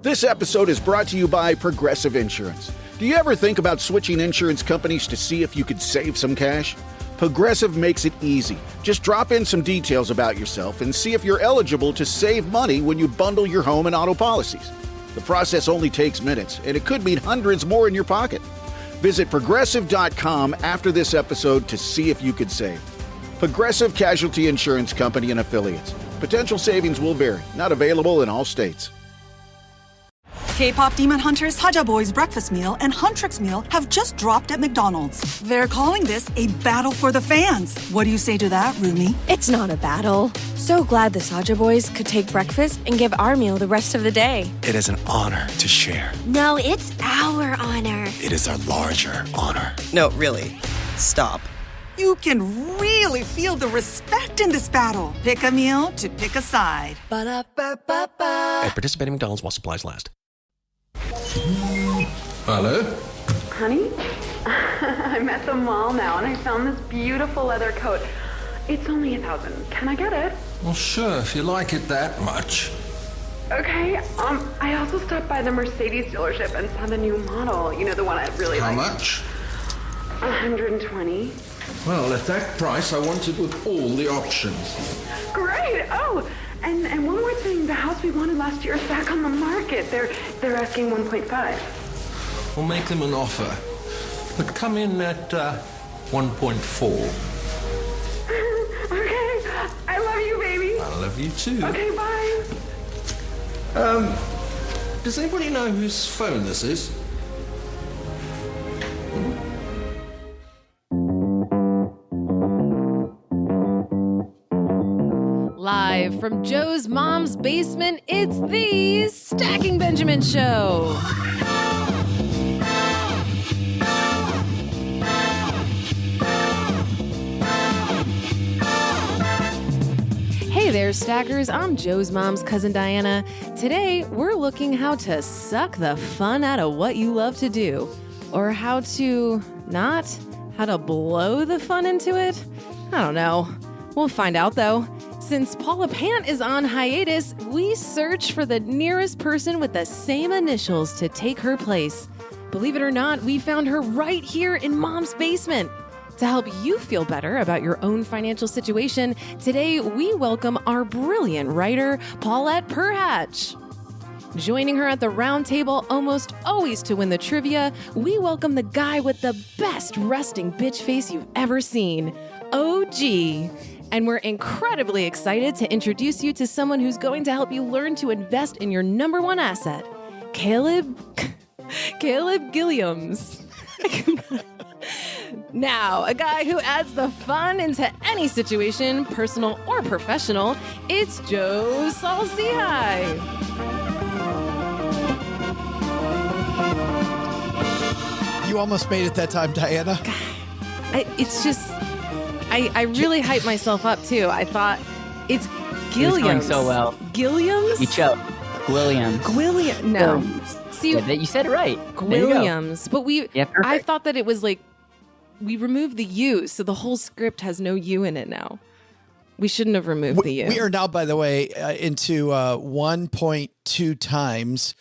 This episode is brought to you by Progressive Insurance. Do you ever think about switching insurance companies to see if you could save some cash? Progressive makes it easy. Just drop in some details about yourself and see if you're eligible to save money when you bundle your home and auto policies. The process only takes minutes, and it could mean hundreds more in your pocket. Visit Progressive.com after this episode to see if you could save. Progressive Casualty Insurance Company and Affiliates. Potential savings will vary. Not available in all states. K-pop Demon Hunters, Haja Boys breakfast meal and Huntrix meal have just dropped at McDonald's. They're calling this a battle for the fans. What do you say to that, Rumi? It's not a battle. So glad the Saja Boys could take breakfast and give our meal the rest of the day. It is an honor to share. No, it's our honor. It is our larger honor. No, really. Stop. You can really feel the respect in this battle. Pick a meal to pick a side. Ba-da-ba-ba-ba. At participating McDonald's while supplies last. Hello? Honey, I'm at the mall now and I found this beautiful leather coat. It's only $1,000. Can I get it? Well, sure, if you like it that much. Okay, I also stopped by the Mercedes dealership and saw the new model. You know, the one I really like. How much? 120. Well, at that price, I want it with all the options. Great! Oh, and one more thing. The house we wanted last year is back on the market. They're asking 1.5. We'll make them an offer. But come in at 1.4. Okay. I love you, baby. I love you too. Okay, bye. Does anybody know whose phone this is? Live from Joe's mom's basement, it's the Stacking Benjamin Show. Hey there, Stackers. I'm Joe's mom's cousin Diana. Today, we're looking how to suck the fun out of what you love to do. Or how to blow the fun into it? I don't know. We'll find out, though. Since Paula Pant is on hiatus, we search for the nearest person with the same initials to take her place. Believe it or not, we found her right here in Mom's basement. To help you feel better about your own financial situation, today we welcome our brilliant writer, Paulette Perhach. Joining her at the round table almost always to win the trivia, we welcome the guy with the best resting bitch face you've ever seen, OG. And we're incredibly excited to introduce you to someone who's going to help you learn to invest in your number one asset, Caleb Guilliams. Now, a guy who adds the fun into any situation, personal or professional, it's Joe Salsihai. You almost made it that time, Diana. I really hyped myself up, too. I thought, it's Guilliams. It was going so well. Guilliams? You choked. Guilliams. No. See, you said it right. Guilliams. But I perfect. thought that it was like, we removed the U, so the whole script has no U in it now. We shouldn't have removed the U. We are now, by the way, into 1.2 times.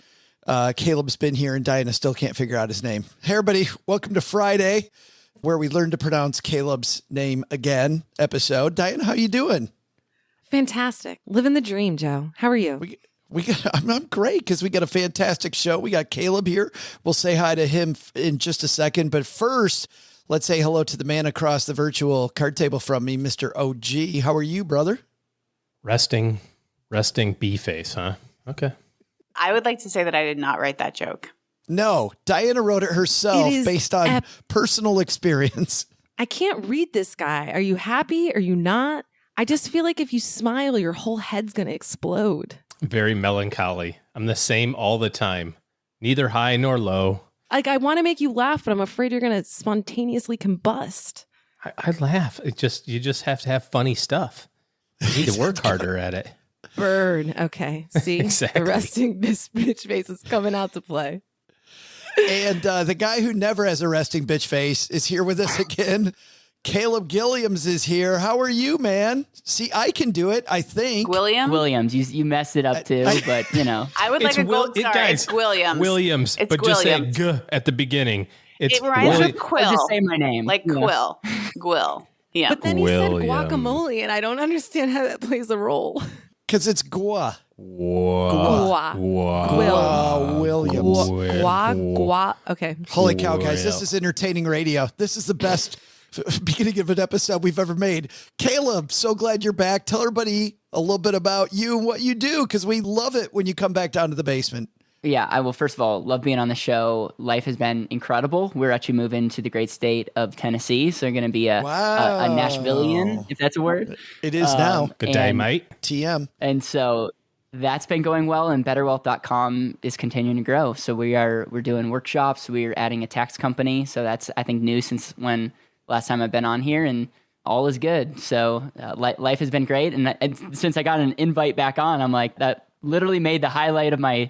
Caleb's been here and Diana still can't figure out his name. Hey, everybody. Welcome to Friday, where we learn to pronounce Caleb's name again episode. Diana, how you doing? Fantastic. Living the dream, Joe. How are you? I'm great because we got a fantastic show. We got Caleb here. We'll say hi to him in just a second. But first, let's say hello to the man across the virtual card table from me, Mr. OG. How are you, brother? Resting bee face, huh? Okay. I would like to say that I did not write that joke. No, Diana wrote it herself based on personal experience. I can't read this guy. Are you happy? Are you not? I just feel like if you smile, your whole head's going to explode. Very melancholy. I'm the same all the time. Neither high nor low. Like, I want to make you laugh, but I'm afraid you're going to spontaneously combust. I laugh. You just have to have funny stuff. You need to work harder at it. Burn. Okay. See? Exactly. The resting bitch face is coming out to play. And the guy who never has a resting bitch face is here with us again. Caleb Guilliams is here. How are you, man? See, I can do it, I think. Williams, you messed it up too, but you know. I would like a gold star. Guys, it's Williams. Williams, It's but Williams. just say G at the beginning. It rhymes with Quill. Just say my name. Like Quill. Gwill. Yeah. But then he said Williams. guacamole, and I don't understand how that plays a role. Because it's Gua. Gua. Williams. Gua. Okay. Holy cow, guys. This is entertaining radio. This is the best beginning of an episode we've ever made. Caleb, so glad you're back. Tell everybody a little bit about you and what you do, because we love it when you come back down to the basement. Yeah, I will. First of all, love being on the show. Life has been incredible. We're actually moving to the great state of Tennessee, so we're going to be a Nashvilleian, if that's a word. It is now. Good day, mate. TM. And so that's been going well, and BetterWealth.com is continuing to grow. So we're doing workshops. We're adding a tax company. So that's, I think, new since when last time I've been on here, and all is good. So life has been great. And since I got an invite back on, I'm like, that literally made the highlight of my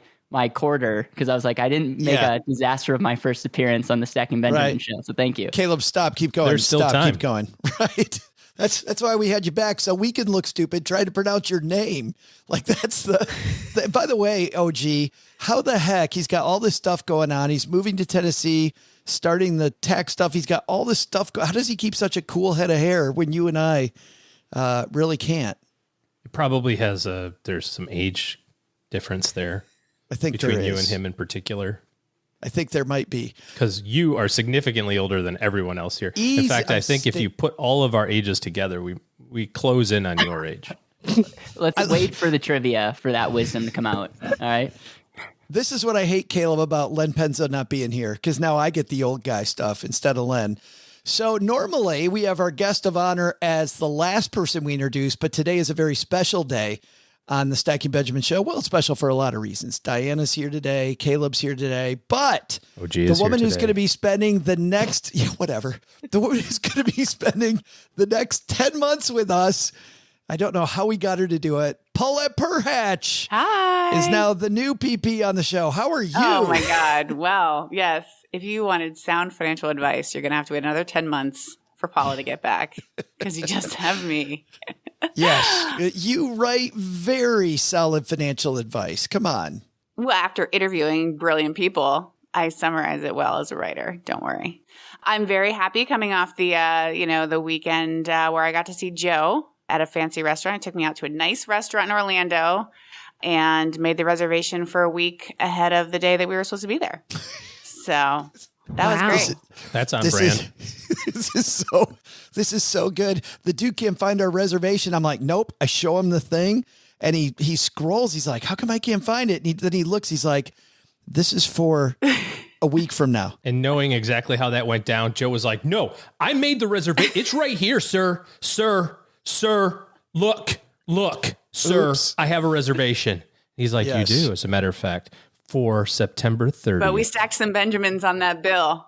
quarter, because I was like, I didn't make a disaster of my first appearance on the Stacking Benjamin show. So thank you. Caleb, stop. Keep going. There's still time. Keep going. Right. That's why we had you back, so we can look stupid trying to pronounce your name. Like, that's the by the way, OG, how the heck he's got all this stuff going on. He's moving to Tennessee, starting the tax stuff. He's got all this stuff. How does he keep such a cool head of hair when you and I really can't? It probably has there's some age difference there. I think between you and him in particular. I think there might be. Because you are significantly older than everyone else here. In fact, I think if you put all of our ages together, we close in on your age. Let's wait for the trivia for that wisdom to come out. All right. This is what I hate, Caleb, about Len Penza not being here, because now I get the old guy stuff instead of Len. So normally we have our guest of honor as the last person we introduce, but today is a very special day on the Stacking Benjamin show. Well, it's special for a lot of reasons. Diana's here today. Caleb's here today. But the woman who's going to be spending the next, the woman who's going to be spending the next 10 months with us, I don't know how we got her to do it. Paulette Perhach is now the new PP on the show. How are you? Oh, my God. Well, yes. If you wanted sound financial advice, you're going to have to wait another 10 months for Paula to get back, because you just have me. Yes. You write very solid financial advice. Come on. Well, after interviewing brilliant people, I summarize it well as a writer. Don't worry. I'm very happy coming off the, the weekend where I got to see Joe at a fancy restaurant. It took me out to a nice restaurant in Orlando and made the reservation for a week ahead of the day that we were supposed to be there. So that was great. That's on brand. This is so good. The dude can't find our reservation. I'm like, nope. I show him the thing, and he scrolls. He's like, how come I can't find it? And then he looks. He's like, this is for a week from now. And knowing exactly how that went down, Joe was like, no, I made the reservation. It's right here, sir. Look, sir. Oops. I have a reservation. He's like, yes. You do, as a matter of fact, for September 30th. But we stacked some Benjamins on that bill.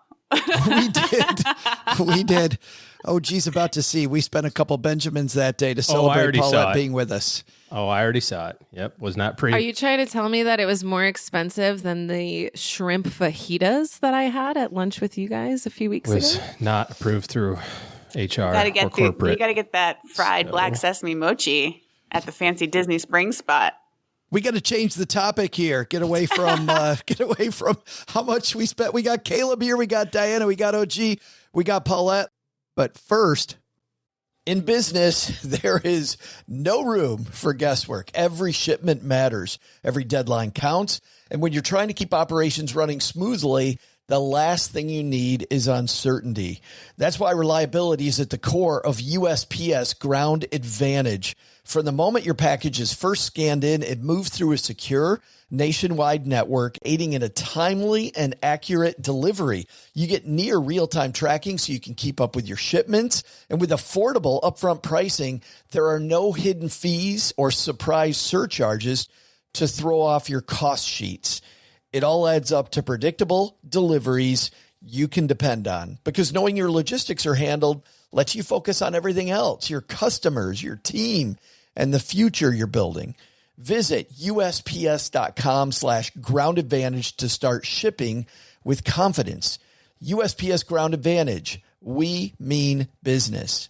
We did. Oh, geez, about to see. We spent a couple Benjamins that day to celebrate Paulette being with us. Oh, I already saw it. Yep. Was not pretty. Are you trying to tell me that it was more expensive than the shrimp fajitas that I had at lunch with you guys a few weeks was ago? Not approved through HR or corporate. You got to get that fried black sesame mochi at the fancy Disney Springs spot. We got to change the topic here. Get away from how much we spent. We got Caleb here. We got Diana. We got OG. We got Paulette. But first, in business, there is no room for guesswork. Every shipment matters. Every deadline counts. And when you're trying to keep operations running smoothly, the last thing you need is uncertainty. That's why reliability is at the core of USPS Ground Advantage. From the moment your package is first scanned in, it moves through a secure nationwide network, aiding in a timely and accurate delivery. You get near real-time tracking so you can keep up with your shipments. And with affordable upfront pricing, there are no hidden fees or surprise surcharges to throw off your cost sheets. It all adds up to predictable deliveries you can depend on, because knowing your logistics are handled lets you focus on everything else, your customers, your team, and the future you're building. Visit USPS.com/ground advantage to start shipping with confidence. USPS Ground Advantage. we mean business.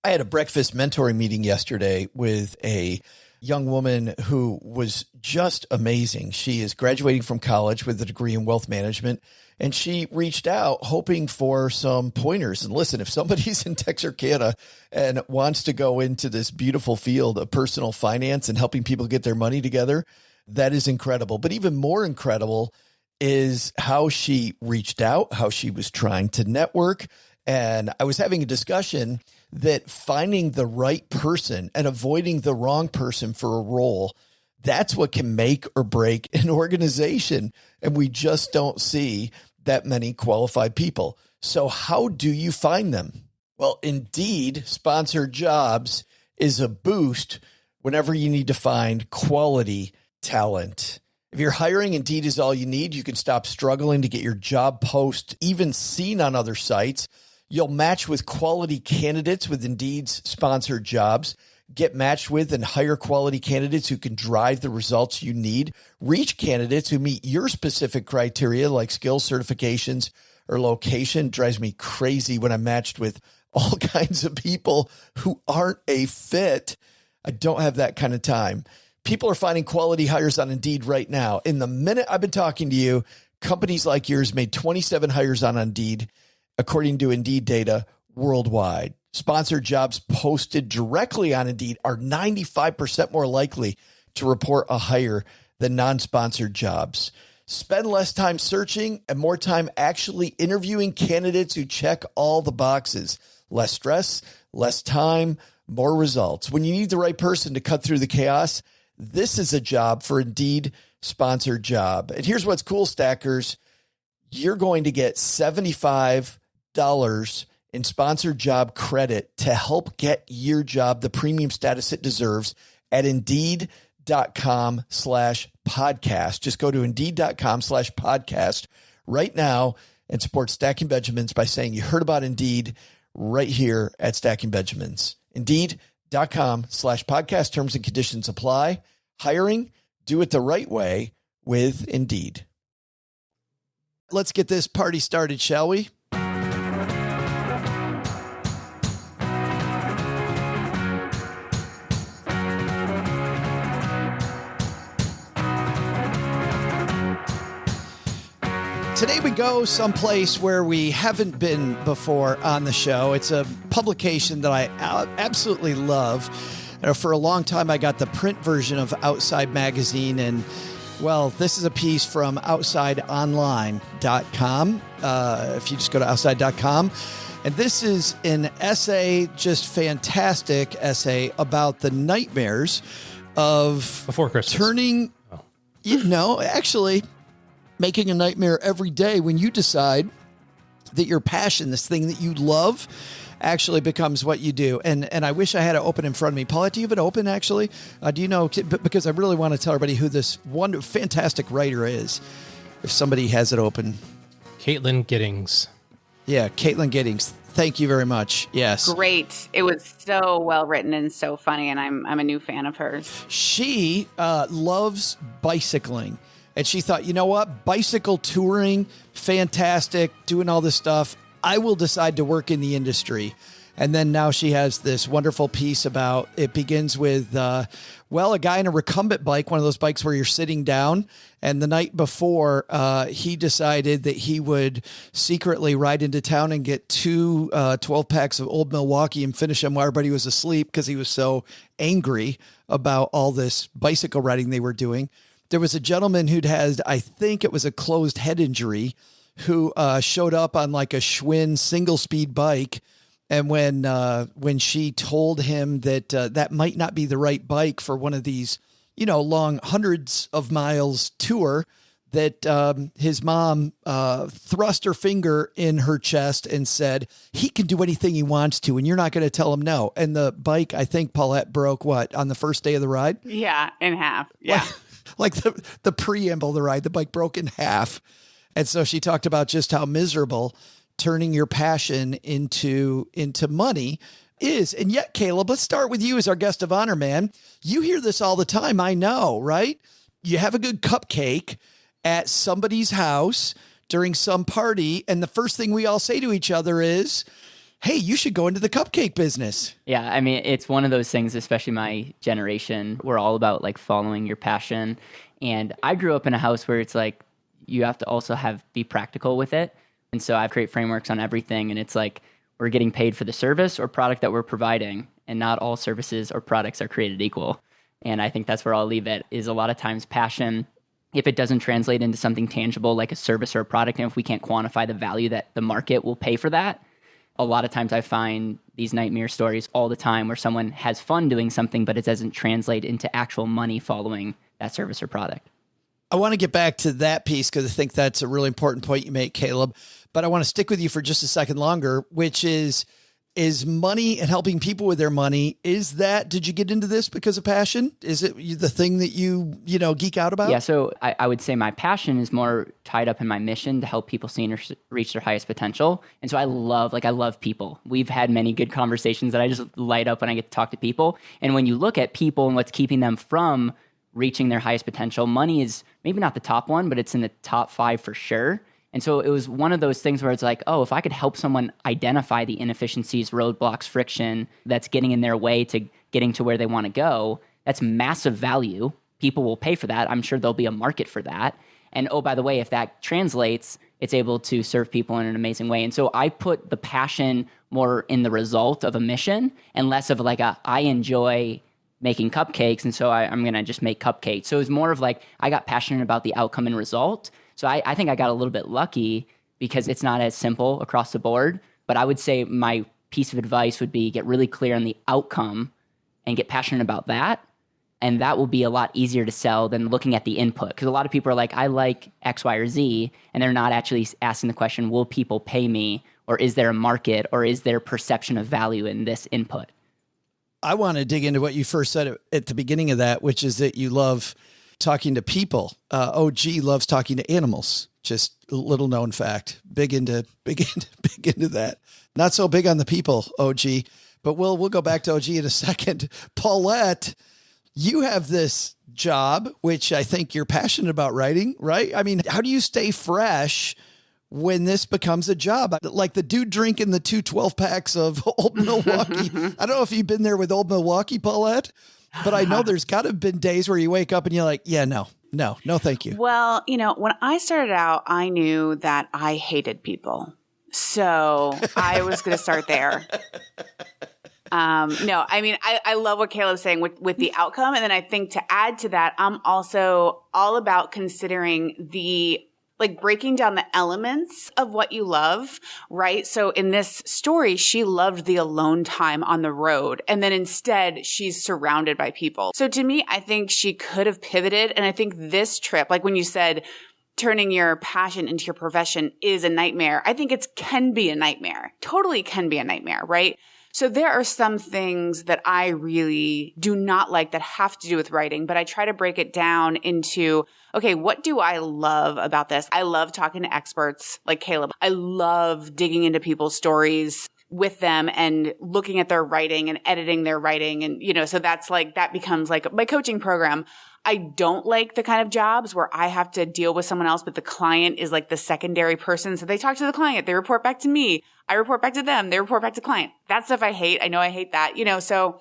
I had a breakfast mentoring meeting yesterday with a young woman who was just amazing. She is graduating from college with a degree in wealth management, and she reached out hoping for some pointers. And listen, if somebody's in Texarkana and wants to go into this beautiful field of personal finance and helping people get their money together, that is incredible. But even more incredible is how she reached out, how she was trying to network. And I was having a discussion that finding the right person and avoiding the wrong person for a role, that's what can make or break an organization. And we just don't see that many qualified people. So how do you find them? Well, Indeed sponsored jobs is a boost whenever you need to find quality talent. If you're hiring, Indeed is all you need. You can stop struggling to get your job post even seen on other sites. You'll match with quality candidates with Indeed's sponsored jobs. Get matched with and hire quality candidates who can drive the results you need. Reach candidates who meet your specific criteria like skills, certifications, or location. It drives me crazy when I'm matched with all kinds of people who aren't a fit. I don't have that kind of time. People are finding quality hires on Indeed right now. In the minute I've been talking to you, companies like yours made 27 hires on Indeed, according to Indeed data worldwide. Sponsored jobs posted directly on Indeed are 95% more likely to report a hire than non-sponsored jobs. Spend less time searching and more time actually interviewing candidates who check all the boxes. Less stress, less time, more results. When you need the right person to cut through the chaos, this is a job for Indeed sponsored job. And here's what's cool, Stackers. You're going to get $75 in sponsored job credit to help get your job the premium status it deserves at Indeed.com/podcast. Just go to Indeed.com/podcast right now and support Stacking Benjamins by saying you heard about Indeed right here at Stacking Benjamins. Indeed.com/podcast. Terms and conditions apply. Hiring, do it the right way with Indeed. Let's get this party started, shall we? Today we go someplace where we haven't been before on the show. It's a publication that I absolutely love. For a long time, I got the print version of Outside Magazine, and well, this is a piece from outsideonline.com. If you just go to outside.com, and this is an essay, just fantastic essay about the nightmares of before Christmas. Turning, actually making a nightmare every day when you decide that your passion, this thing that you love, actually becomes what you do. And I wish I had it open in front of me. Paulette, do you have it open, actually? Do you know? Because I really want to tell everybody who this fantastic writer is, if somebody has it open. Caitlin Giddings. Yeah, Caitlin Giddings. Thank you very much. Yes. Great. It was so well written and so funny, and I'm a new fan of hers. She loves bicycling. And she thought, you know what? Bicycle touring, fantastic, doing all this stuff. I will decide to work in the industry. And then now she has this wonderful piece about, it begins with, a guy in a recumbent bike, one of those bikes where you're sitting down. And the night before, he decided that he would secretly ride into town and get two 12-packs of Old Milwaukee and finish them while everybody was asleep because he was so angry about all this bicycle riding they were doing. There was a gentleman who'd had, I think it was a closed head injury, who showed up on like a Schwinn single speed bike. And when she told him that that might not be the right bike for one of these, long hundreds of miles tour, that his mom thrust her finger in her chest and said, he can do anything he wants to, and you're not going to tell him no. And the bike, I think, Paulette, broke on the first day of the ride? Yeah, in half. Yeah. Like the preamble of the ride, the bike broke in half. And so she talked about just how miserable turning your passion into money is. And yet, Caleb, let's start with you as our guest of honor, man. You hear this all the time, I know, right? You have a good cupcake at somebody's house during some party, and the first thing we all say to each other is, hey, you should go into the cupcake business. Yeah, I mean, it's one of those things, especially my generation, we're all about like following your passion. And I grew up in a house where it's like, you have to also be practical with it. And so I've created frameworks on everything. And it's like, we're getting paid for the service or product that we're providing. And not all services or products are created equal. And I think that's where I'll leave it, is a lot of times passion, if it doesn't translate into something tangible like a service or a product, and if we can't quantify the value that the market will pay for that, a lot of times I find these nightmare stories all the time where someone has fun doing something, but it doesn't translate into actual money following that service or product. I want to get back to that piece because I think that's a really important point you make, Caleb. But I want to stick with you for just a second longer, which is money and helping people with their money. Did you get into this because of passion? Is it the thing that you geek out about? Yeah. So I would say my passion is more tied up in my mission to help people see and reach their highest potential. And so I love people. We've had many good conversations that I just light up when I get to talk to people. And when you look at people and what's keeping them from reaching their highest potential, money is maybe not the top one, but it's in the top 5 for sure. And so it was one of those things where it's like, oh, if I could help someone identify the inefficiencies, roadblocks, friction that's getting in their way to getting to where they want to go, that's massive value. People will pay for that. I'm sure there'll be a market for that. And oh, by the way, if that translates, it's able to serve people in an amazing way. And so I put the passion more in the result of a mission and less of like I enjoy making cupcakes, and so I'm going to just make cupcakes. So it's more of like I got passionate about the outcome and result. So I think I got a little bit lucky because it's not as simple across the board. But I would say my piece of advice would be get really clear on the outcome and get passionate about that. And that will be a lot easier to sell than looking at the input. Because a lot of people are like, I like X, Y, or Z, and they're not actually asking the question, will people pay me? Or is there a market? Or is there perception of value in this input? I want to dig into what you first said at the beginning of that, which is that you love talking to people. OG loves talking to animals. Just a little known fact. Big into that. Not so big on the people, OG. But we'll go back to OG in a second. Paulette, you have this job, which I think you're passionate about writing, right? I mean, how do you stay fresh when this becomes a job? Like the dude drinking the 2 12-packs of Old Milwaukee. I don't know if you've been there with Old Milwaukee, Paulette, but I know there's got to have been days where you wake up and you're like, yeah, no, thank you. Well, when I started out, I knew that I hated people. So I was going to start there. No, I mean, I love what Caleb's saying with the outcome. And then I think to add to that, I'm also all about considering breaking down the elements of what you love, right? So in this story, she loved the alone time on the road. And then instead, she's surrounded by people. So to me, I think she could have pivoted. And I think this trip, like when you said, turning your passion into your profession is a nightmare. I think it can be a nightmare. Totally can be a nightmare, right? So there are some things that I really do not like that have to do with writing, but I try to break it down into, okay, what do I love about this? I love talking to experts like Caleb. I love digging into people's stories with them and looking at their writing and editing their writing. And, so that becomes like my coaching program. I don't like the kind of jobs where I have to deal with someone else, but the client is like the secondary person. So they talk to the client, they report back to me. I report back to them. They report back to client. That stuff I hate. I know I hate that, so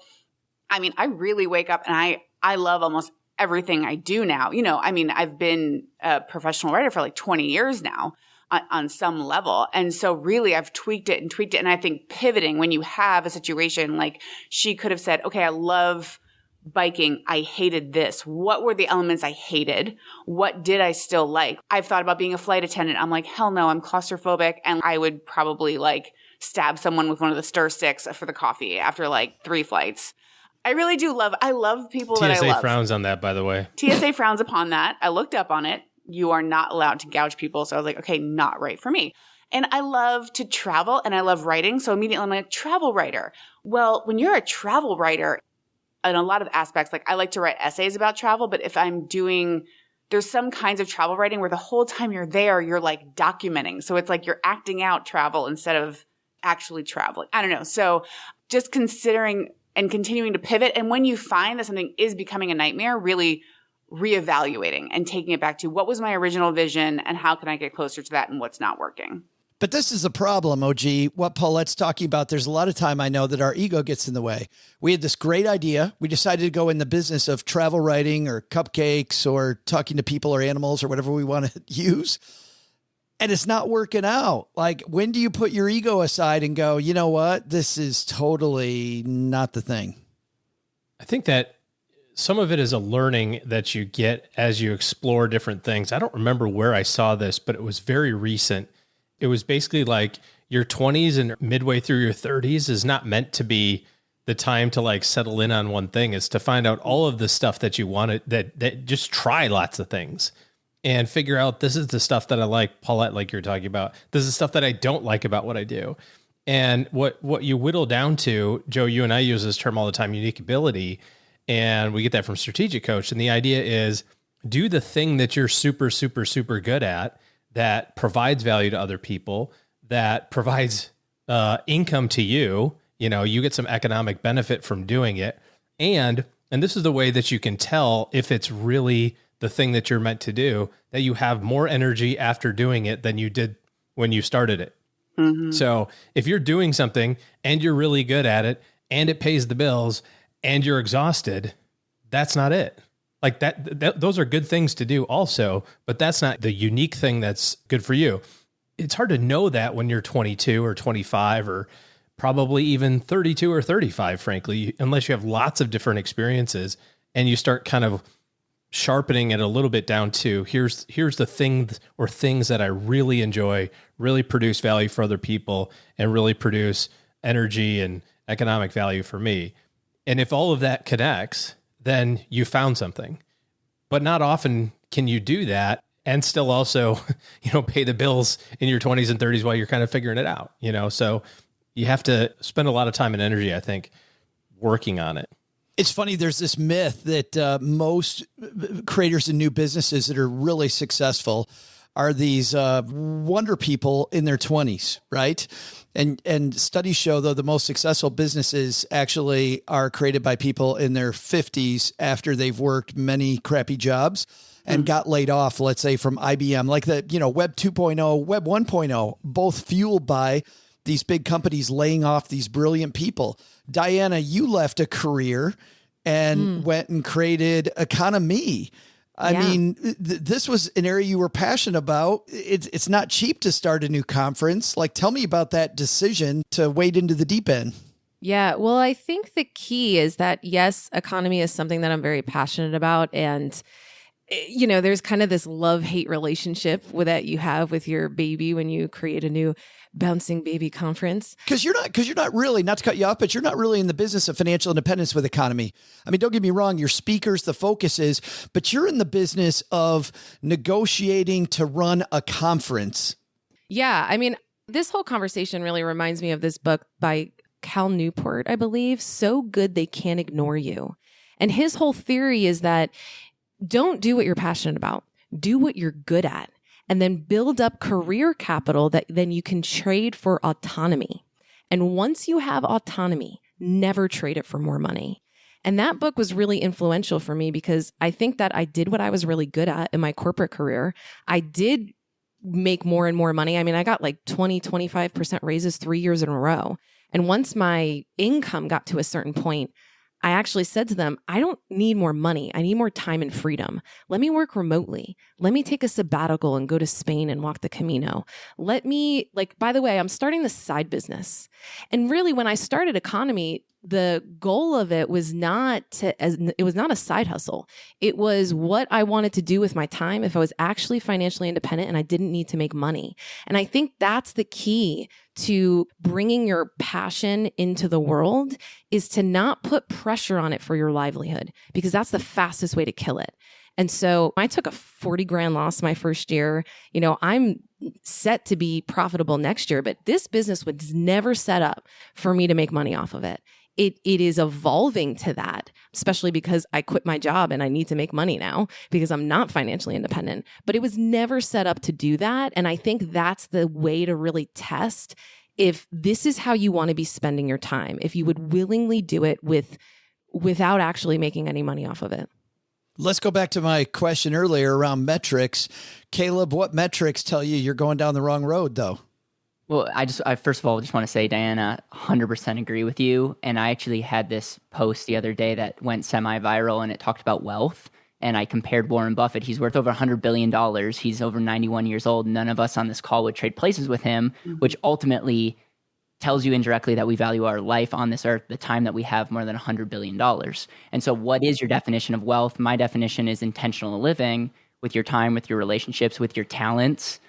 I mean, I really wake up and I love almost everything I do now. I've been a professional writer for like 20 years now on some level. And so really I've tweaked it. And I think pivoting when you have a situation like she could have said, okay, I love biking. I hated this. What were the elements I hated? What did I still like? I've thought about being a flight attendant. I'm like, hell no, I'm claustrophobic. And I would probably stab someone with one of the stir sticks for the coffee after 3 flights. I really do I love people that I love. TSA frowns on that, by the way. TSA frowns upon that. I looked up on it. You are not allowed to gouge people. So I was like, okay, not right for me. And I love to travel and I love writing. So immediately I'm like, travel writer. Well, when you're a travel writer, in a lot of aspects, I like to write essays about travel, but if I'm there's some kinds of travel writing where the whole time you're there, you're documenting. So it's like you're acting out travel instead of actually traveling. I don't know. So just considering and continuing to pivot. And when you find that something is becoming a nightmare, really reevaluating and taking it back to what was my original vision and how can I get closer to that and what's not working. But this is a problem, OG. What Paulette's talking about, there's a lot of time I know that our ego gets in the way. We had this great idea. We decided to go in the business of travel writing or cupcakes or talking to people or animals or whatever we want to use. And it's not working out. Like, when do you put your ego aside and go, you know what? This is totally not the thing. I think that some of it is a learning that you get as you explore different things. I don't remember where I saw this, but it was very recent. It was basically like your 20s and midway through your 30s is not meant to be the time to like settle in on one thing. It's to find out all of the stuff that you want that just try lots of things and figure out this is the stuff that I like, Paulette, like you're talking about. This is stuff that I don't like about what I do. And what you whittle down to, Joe, you and I use this term all the time, unique ability. And we get that from Strategic Coach. And the idea is do the thing that you're super, super, super good at, that provides value to other people, that provides income to you. You know, you get some economic benefit from doing it. And this is the way that you can tell if it's really the thing that you're meant to do, that you have more energy after doing it than you did when you started it. Mm-hmm. So if you're doing something and you're really good at it and it pays the bills and you're exhausted, that's not it. Like that those are good things to do also, but that's not the unique thing that's good for you. It's hard to know that when you're 22 or 25 or probably even 32 or 35, frankly, unless you have lots of different experiences and you start kind of sharpening it a little bit down to here's the thing or things that I really enjoy, really produce value for other people and really produce energy and economic value for me. And if all of that connects, then you found something. But not often can you do that and still also, pay the bills in your 20s and 30s while you're kind of figuring it out, So you have to spend a lot of time and energy, I think, working on it. It's funny, there's this myth that most creators and new businesses that are really successful are these wonder people in their 20s, right? And studies show, though, the most successful businesses actually are created by people in their 50s after they've worked many crappy jobs and got laid off, let's say, from IBM, like the, Web 2.0, Web 1.0, both fueled by these big companies laying off these brilliant people. Diana, you left a career and went and created Economy. I mean, this was an area you were passionate about. It's not cheap to start a new conference. Like, tell me about that decision to wade into the deep end. Yeah, well, I think the key is that, yes, Economy is something that I'm very passionate about. And, there's kind of this love-hate relationship that you have with your baby when you create a new bouncing baby conference. Because you're not really, not to cut you off, but you're not really in the business of financial independence with Economy. I mean, don't get me wrong, your speakers, the focus is, but you're in the business of negotiating to run a conference. Yeah. I mean, this whole conversation really reminds me of this book by Cal Newport, I believe, So Good They Can't Ignore You. And his whole theory is that don't do what you're passionate about. Do what you're good at. And then build up career capital that then you can trade for autonomy. And once you have autonomy, never trade it for more money. And that book was really influential for me because I think that I did what I was really good at in my corporate career. I did make more and more money. I mean, I got like 25% raises 3 years in a row. And once my income got to a certain point, I actually said to them, I don't need more money. I need more time and freedom. Let me work remotely. Let me take a sabbatical and go to Spain and walk the Camino. Let me, by the way, I'm starting this side business. And really, when I started Economy, the goal of it was not a side hustle. It was what I wanted to do with my time if I was actually financially independent and I didn't need to make money. And I think that's the key to bringing your passion into the world, is to not put pressure on it for your livelihood, because that's the fastest way to kill it. And so I took a 40 grand loss my first year. I'm set to be profitable next year, but this business was never set up for me to make money off of it. It is evolving to that, especially because I quit my job and I need to make money now because I'm not financially independent. But it was never set up to do that. And I think that's the way to really test if this is how you want to be spending your time, if you would willingly do it without actually making any money off of it. Let's go back to my question earlier around metrics. Caleb, what metrics tell you you're going down the wrong road, though? Well, I first of all just want to say, Diana, 100% agree with you. And I actually had this post the other day that went semi-viral, and it talked about wealth. And I compared Warren Buffett. He's worth over $100 billion. He's over 91 years old. None of us on this call would trade places with him, which ultimately tells you indirectly that we value our life on this earth, the time that we have, more than $100 billion. And so what is your definition of wealth? My definition is intentional living with your time, with your relationships, with your talents,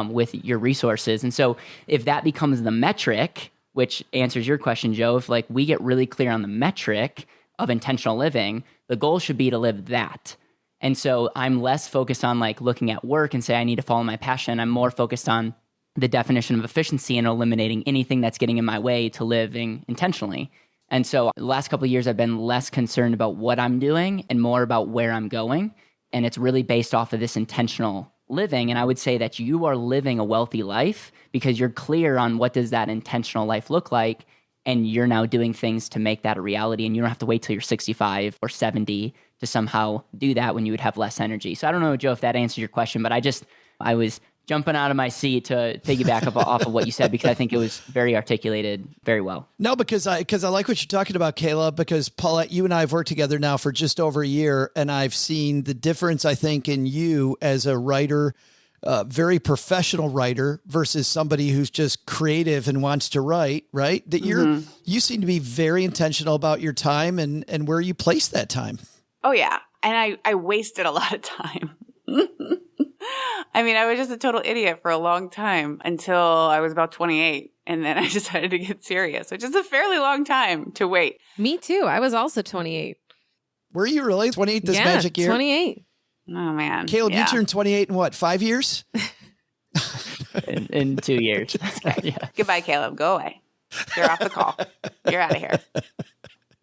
with your resources. And so if that becomes the metric, which answers your question, Joe, if like we get really clear on the metric of intentional living, the goal should be to live that. And so I'm less focused on like looking at work and say, I need to follow my passion. I'm more focused on the definition of efficiency and eliminating anything that's getting in my way to living intentionally. And so the last couple of years, I've been less concerned about what I'm doing and more about where I'm going. And it's really based off of this intentional living. And I would say that you are living a wealthy life because you're clear on what does that intentional life look like. And you're now doing things to make that a reality. And you don't have to wait till you're 65 or 70 to somehow do that when you would have less energy. So I don't know, Joe, if that answers your question, but I was jumping out of my seat to piggyback off of what you said, because I think it was very articulated very well. No, because I like what you're talking about, Caleb, because Paulette, you and I have worked together now for just over a year, and I've seen the difference, I think, in you as a writer, very professional writer versus somebody who's just creative and wants to write, right? That you seem to be very intentional about your time and where you place that time. Oh, yeah. And I wasted a lot of time. I mean, I was just a total idiot for a long time until I was about 28. And then I decided to get serious, which is a fairly long time to wait. Me too. I was also 28. Were you really 28 this magic year? 28. Oh, man. Caleb, you turned 28 in what, 5 years? in 2 years. Yeah. Goodbye, Caleb. Go away. You're off the call. You're out of here.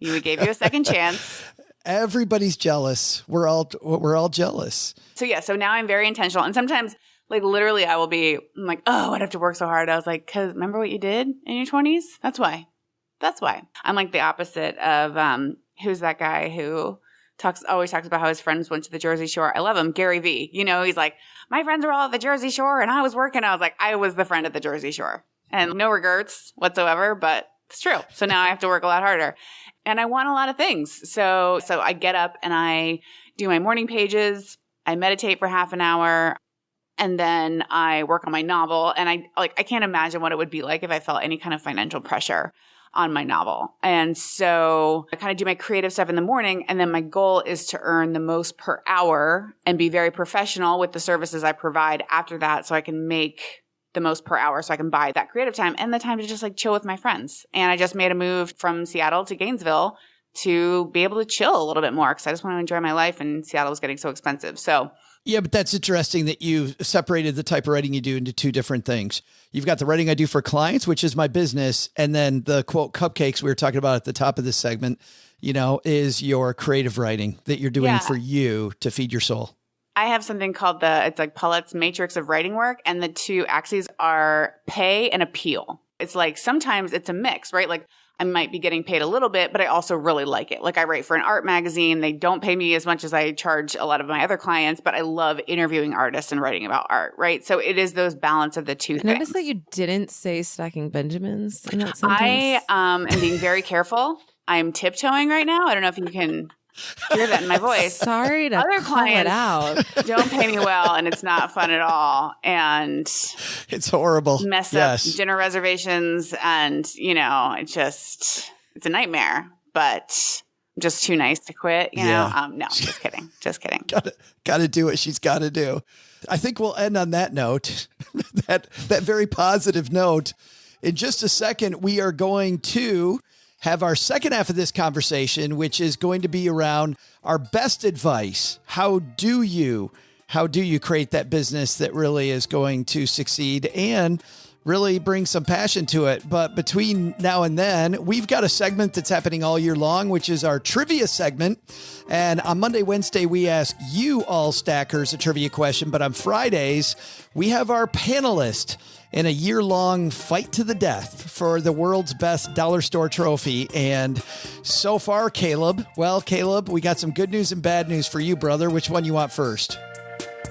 We gave you a second chance. Everybody's jealous. We're all jealous. So now I'm very intentional. And sometimes, like, literally I'm like, oh, I'd have to work so hard. I was like, because remember what you did in your 20s? That's why. I'm like the opposite of, who's that guy who always talks about how his friends went to the Jersey Shore. I love him. Gary Vee. You know, he's like, my friends were all at the Jersey Shore and I was working. I was like, I was the friend at the Jersey Shore. And no regrets whatsoever, but it's true. So now I have to work a lot harder. And I want a lot of things. So I get up and I do my morning pages. I meditate for half an hour. And then I work on my novel. And I can't imagine what it would be like if I felt any kind of financial pressure on my novel. And so I kind of do my creative stuff in the morning. And then my goal is to earn the most per hour and be very professional with the services I provide after that, so I can make the most per hour, so I can buy that creative time and the time to just like chill with my friends. And I just made a move from Seattle to Gainesville to be able to chill a little bit more because I just want to enjoy my life, and Seattle was getting so expensive. So yeah, but that's interesting that you separated the type of writing you do into two different things. You've got the writing I do for clients, which is my business, and then the quote cupcakes we were talking about at the top of this segment, you know, is your creative writing that you're doing for you to feed your soul. I have something called it's like Paulette's matrix of writing work. And the two axes are pay and appeal. It's like, sometimes it's a mix, right? Like I might be getting paid a little bit, but I also really like it. Like I write for an art magazine. They don't pay me as much as I charge a lot of my other clients, but I love interviewing artists and writing about art, right? So it is those balance of the two things. Notice that you didn't say stacking Benjamins in that sentence. I am being very careful. I'm tiptoeing right now. I don't know if you can hear that in my voice. Sorry to other call clients it out. Don't pay me well, and it's not fun at all. And it's horrible. Mess up dinner reservations, and it's a nightmare. But I'm just too nice to quit. You know? No, just kidding. Just kidding. Gotta do what she's got to do. I think we'll end on that note, that very positive note. In just a second, we are going to have our second half of this conversation, which is going to be around our best advice. How do you create that business that really is going to succeed? And really bring some passion to it. But between now and then, we've got a segment that's happening all year long, which is our trivia segment. And on Monday, Wednesday, we ask you all stackers a trivia question. But on Fridays, we have our panelist in a year-long fight to the death for the world's best dollar store trophy. And so far, Caleb, we got some good news and bad news for you, brother. Which one you want first?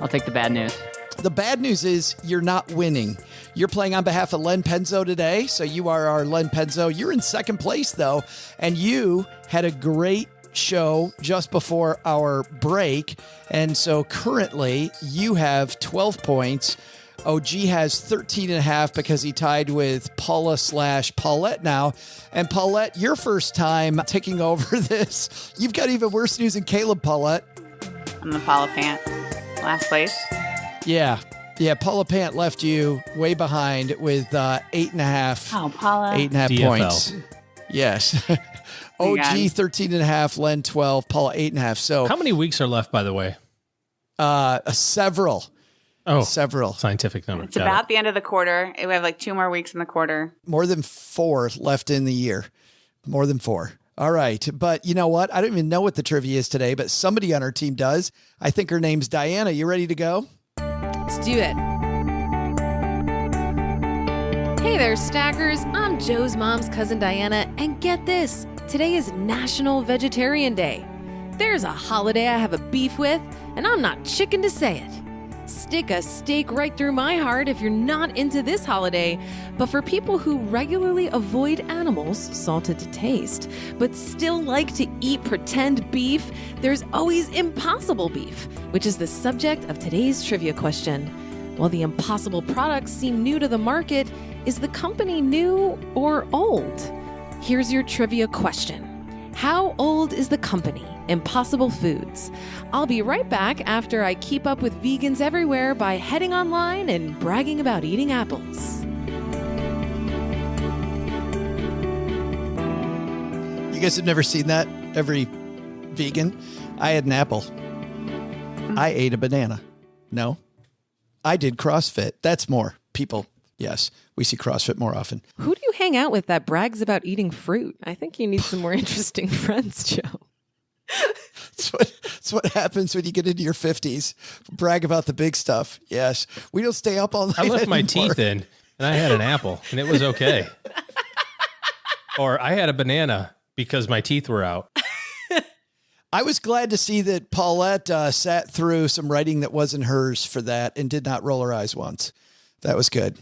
I'll take the bad news. The bad news is you're not winning. You're playing on behalf of Len Penzo today, so you are our Len Penzo. You're in second place, though, and you had a great show just before our break, and so currently you have 12 points. OG has 13 and a half because he tied with Paula/Paulette now. And Paulette, your first time taking over this. You've got even worse news than Caleb, Paulette. I'm the Paula Pant. Last place. Yeah. Paula Pant left you way behind with 8.5. Oh, Paula. 8.5 DFL. points. Yes. OG 13 and a half, Len 12, Paula 8.5. So how many weeks are left, by the way? Several. Oh, several. Scientific number. It's about the end of the quarter. We have like 2 more weeks in the quarter. More than 4 left in the year. More than 4. All right. But you know what? I don't even know what the trivia is today, but somebody on our team does. I think her name's Diana. You ready to go? Let's do it. Hey there, stackers. I'm Joe's mom's cousin Diana, and get this. Today is National Vegetarian Day. There's a holiday I have a beef with, and I'm not chicken to say it. Stick a stake right through my heart if you're not into this holiday. But for people who regularly avoid animals salted to taste, but still like to eat pretend beef, there's always impossible beef, which is the subject of today's trivia question. While the impossible products seem new to the market, is the company new or old? Here's your trivia question. How old is the company, Impossible Foods? I'll be right back after I keep up with vegans everywhere by heading online and bragging about eating apples. You guys have never seen that? Every vegan? I had an apple. I ate a banana. No. I did CrossFit. That's more people. Yes, we see CrossFit more often. Who do you hang out with that brags about eating fruit? I think you need some more interesting friends, Joe. It's what happens when you get into your 50s. Brag about the big stuff. Yes. We don't stay up all night. I left my anymore. teeth in, and I had an apple, and it was okay. Or I had a banana because my teeth were out. I was glad to see that Paulette sat through some writing that wasn't hers for that and did not roll her eyes once. That was good.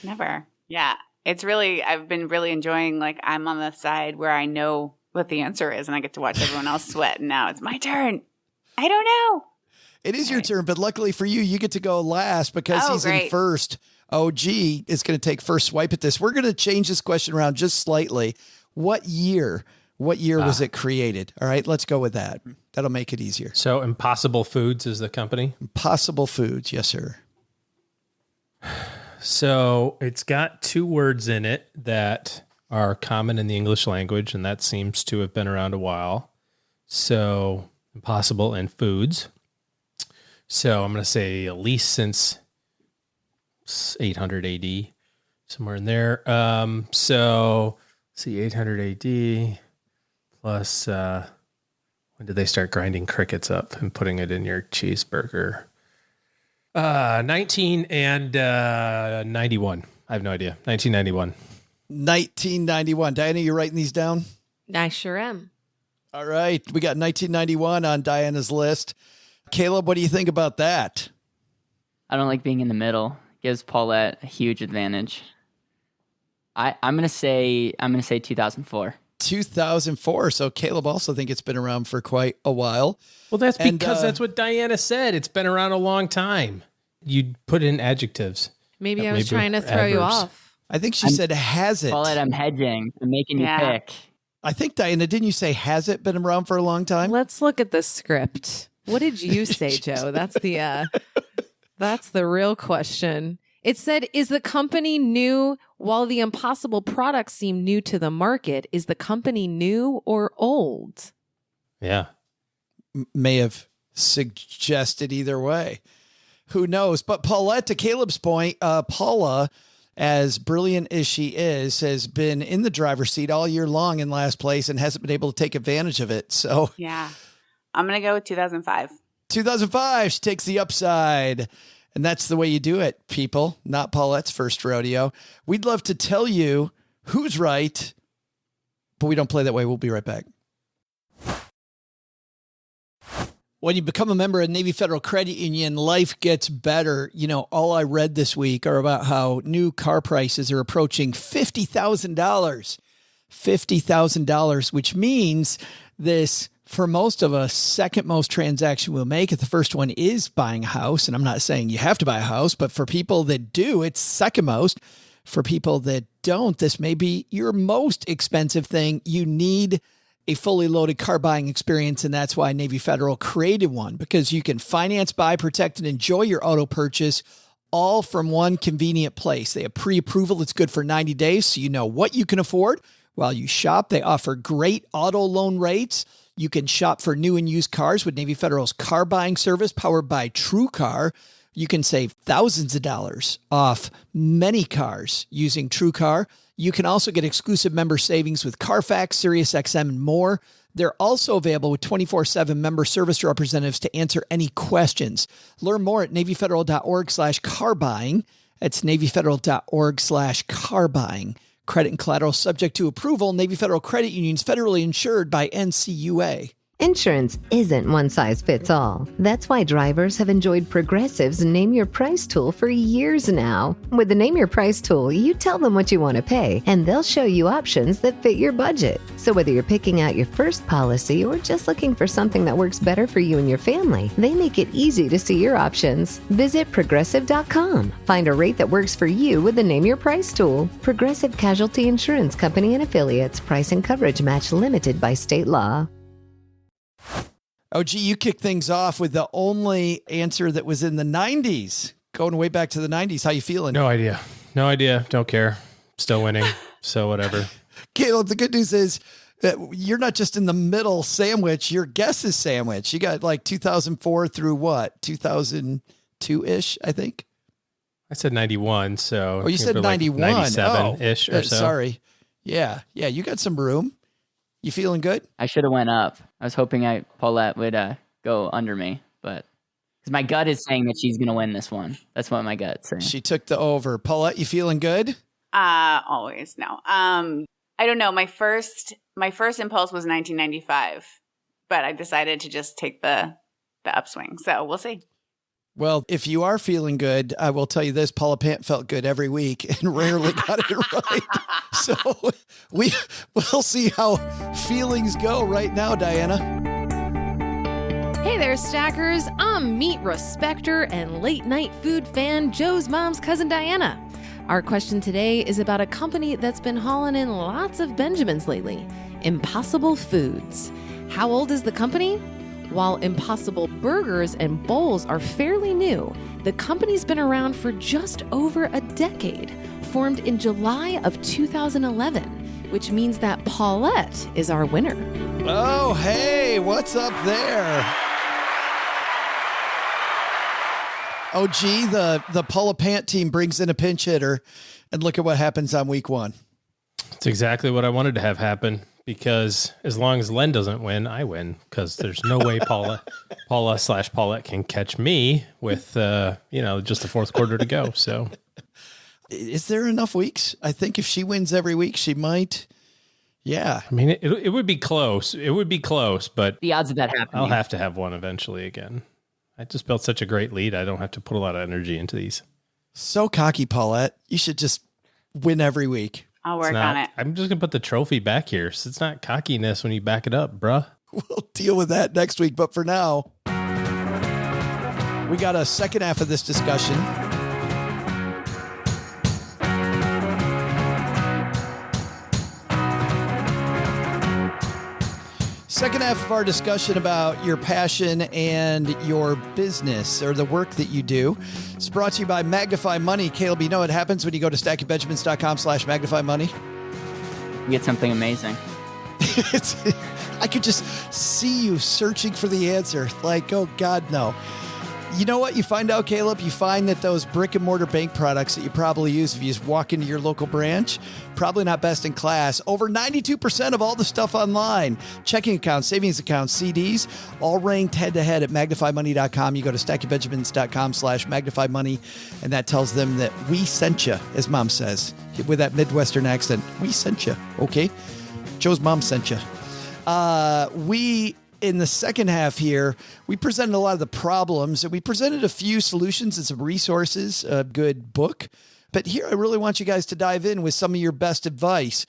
Never. Yeah. I've been really enjoying, like, I'm on the side where I know what the answer is and I get to watch everyone else sweat. And now it's my turn. I don't know. It is your turn, but luckily for you, you get to go last because he's in first. OG is going to take first swipe at this. We're going to change this question around just slightly. What year was it created? All right, let's go with that. That'll make it easier. So Impossible Foods is the company? Impossible Foods. Yes, sir. So it's got 2 words in it that are common in the English language, and that seems to have been around a while. So Impossible and Foods. So I'm going to say at least since 800 AD, somewhere in there. So let's see, 800 AD plus, when did they start grinding crickets up and putting it in your cheeseburger? 1991. I have no idea. 1991. 1991. Diana, you writing these down? I sure am. All right. We got 1991 on Diana's list. Caleb, what do you think about that? I don't like being in the middle. Gives Paulette a huge advantage. I'm gonna say 2004. 2004. So Caleb also think it's been around for quite a while. Well, that's because that's what Diana said. It's been around a long time. You put in adjectives. Maybe I was trying to throw you off. I think she said, has it? Paulette, I'm hedging. I'm making you pick. I think, Diana, didn't you say, has it been around for a long time? Let's look at the script. What did you say, Joe? That's the real question. It said, is the company new? While the impossible products seem new to the market, is the company new or old? Yeah. May have suggested either way. Who knows? But Paulette, to Caleb's point, Paula as brilliant as she is, has been in the driver's seat all year long in last place and hasn't been able to take advantage of it. So yeah, I'm going to go with 2005. 2005, she takes the upside. And that's the way you do it, people. Not Paulette's first rodeo. We'd love to tell you who's right, but we don't play that way. We'll be right back. When you become a member of Navy Federal Credit Union, life gets better. You know, all I read this week are about how new car prices are approaching $50,000. $50,000, which means this, for most of us, second most transaction we'll make. If the first one is buying a house, and I'm not saying you have to buy a house, but for people that do, it's second most. For people that don't, this may be your most expensive thing. You need a fully loaded car buying experience, and that's why Navy Federal created one, because you can finance, buy, protect, and enjoy your auto purchase all from one convenient place. They have pre-approval that's good for 90 days, so you know what you can afford while you shop. They offer great auto loan rates. You can shop for new and used cars with Navy Federal's car buying service powered by TrueCar. You can save thousands of dollars off many cars using TrueCar. You can also get exclusive member savings with Carfax, SiriusXM, and more. They're also available with 24/7 member service representatives to answer any questions. Learn more at NavyFederal.org/car buying. That's NavyFederal.org/car buying. Credit and collateral subject to approval. Navy Federal Credit Union is federally insured by NCUA. Insurance isn't one size fits all. That's why drivers have enjoyed Progressive's Name Your Price tool for years now. With the Name Your Price tool, you tell them what you want to pay, and they'll show you options that fit your budget. So whether you're picking out your first policy or just looking for something that works better for you and your family, they make it easy to see your options. Visit Progressive.com. Find a rate that works for you with the Name Your Price tool. Progressive Casualty Insurance Company and Affiliates. Price and coverage match limited by state law. Oh, gee, you kicked things off with the only answer that was in the 90s. Going way back to the 90s. How you feeling? No idea. No idea. Don't care. Still winning. So whatever. Caleb, the good news is that you're not just in the middle sandwich. Your guess is sandwich. You got like 2004 through what? 2002-ish, I think. I said 91. So you said 91. Like 97-ish or so. Sorry. Yeah. You got some room. You feeling good? I should have went up. I was hoping Paulette would go under me, but because my gut is saying that she's going to win this one. That's what my gut's saying. She took the over. Paulette, you feeling good? Always. No. I don't know. My first impulse was 1995, but I decided to just take the upswing. So we'll see. Well, if you are feeling good, I will tell you this, Paula Pant felt good every week and rarely got it right. So we'll see how feelings go right now, Diana. Hey there, Stackers. I'm meat respecter and late night food fan Joe's mom's cousin Diana. Our question today is about a company that's been hauling in lots of Benjamins lately, Impossible Foods. How old is the company? While Impossible Burgers and Bowls are fairly new, the company's been around for just over a decade, formed in July of 2011, which means that Paulette is our winner. Oh, hey, what's up there? Oh, gee, the Paula Pant team brings in a pinch hitter, and look at what happens on week one. It's exactly what I wanted to have happen. Because as long as Len doesn't win, I win. Because there's no way Paula/Paulette can catch me with, just the fourth quarter to go. So, is there enough weeks? I think if she wins every week, she might. Yeah. I mean, it would be close. It would be close, but the odds of that happening. I'll have to have one eventually again. I just built such a great lead. I don't have to put a lot of energy into these. So cocky, Paulette. You should just win every week. I'll work on it. I'm just going to put the trophy back here. So it's not cockiness when you back it up, bruh. We'll deal with that next week. But for now, we got a second half of this discussion. Second half of our discussion about your passion and your business or the work that you do. It's brought to you by Magnify Money. Caleb, you know what happens when you go to stackingbenjamins.com/Magnify Money? You get something amazing. I could just see you searching for the answer. Like, oh God, no. You know what you find out, Caleb? You find that those brick and mortar bank products that you probably use if you just walk into your local branch, probably not best in class. Over 92% of all the stuff online, checking accounts, savings accounts, CDs, all ranked head-to-head at magnifymoney.com. You go to stackingbenjamins.com/magnifymoney, and that tells them that we sent you, as Mom says, with that Midwestern accent. We sent you, okay? Joe's mom sent you. In the second half here, we presented a lot of the problems, and we presented a few solutions and some resources, a good book. But here I really want you guys to dive in with some of your best advice.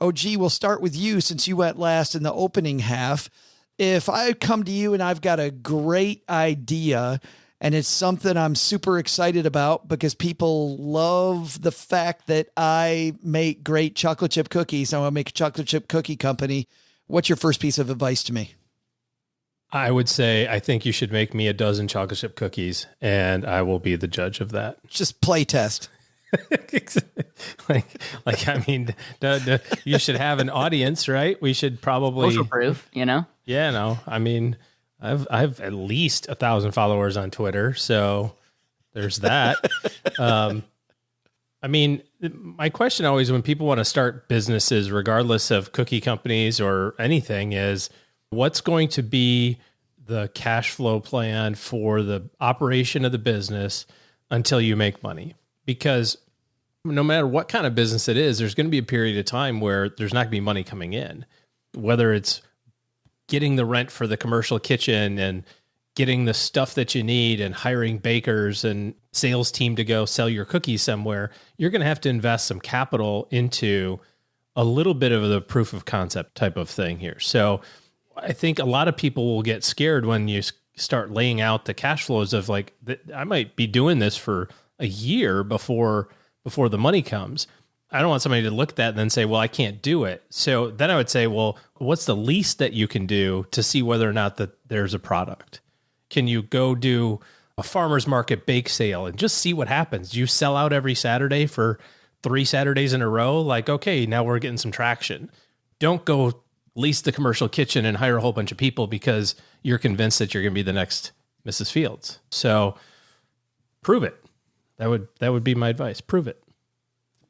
OG, we'll start with you since you went last in the opening half. If I come to you and I've got a great idea and it's something I'm super excited about because people love the fact that I make great chocolate chip cookies, I want to make a chocolate chip cookie company, what's your first piece of advice to me? I would say, I think you should make me a dozen chocolate chip cookies and I will be the judge of that. Just play test. I mean, you should have an audience, right? We should probably social proof, you know? Yeah, no, I mean, I've at least 1,000 followers on Twitter. So there's that. I mean, my question always when people want to start businesses, regardless of cookie companies or anything, is what's going to be the cash flow plan for the operation of the business until you make money? Because no matter what kind of business it is, there's going to be a period of time where there's not going to be money coming in, whether it's getting the rent for the commercial kitchen and getting the stuff that you need and hiring bakers and sales team to go sell your cookies somewhere. You're going to have to invest some capital into a little bit of the proof of concept type of thing here. So I think a lot of people will get scared when you start laying out the cash flows of like, I might be doing this for a year before the money comes. I don't want somebody to look at that and then say, well, I can't do it. So then I would say, well, what's the least that you can do to see whether or not that there's a product? Can you go do a farmer's market bake sale and just see what happens? You sell out every Saturday for 3 Saturdays in a row. Like, okay, now we're getting some traction. Don't go lease the commercial kitchen and hire a whole bunch of people because you're convinced that you're going to be the next Mrs. Fields. So prove it. That would be my advice. Prove it.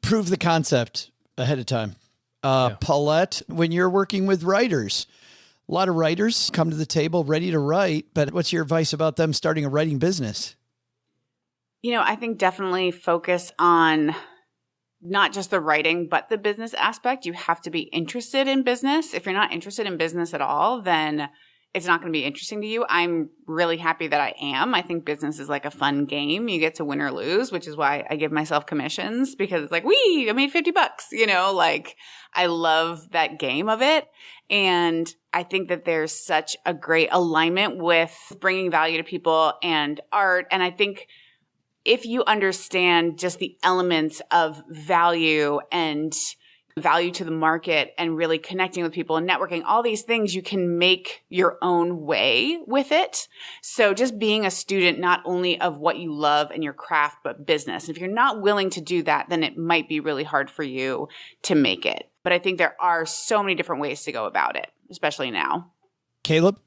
Prove the concept ahead of time. Paulette, when you're working with writers, a lot of writers come to the table ready to write, but what's your advice about them starting a writing business? You know, I think definitely focus on not just the writing, but the business aspect. You have to be interested in business. If you're not interested in business at all, then it's not going to be interesting to you. I'm really happy that I am. I think business is like a fun game. You get to win or lose, which is why I give myself commissions because it's like, I made $50, you know, like I love that game of it. And I think that there's such a great alignment with bringing value to people and art. And I think if you understand just the elements of value and value to the market and really connecting with people and networking, all these things, you can make your own way with it. So just being a student, not only of what you love and your craft, but business. And if you're not willing to do that, then it might be really hard for you to make it. But I think there are so many different ways to go about it, especially now. Caleb?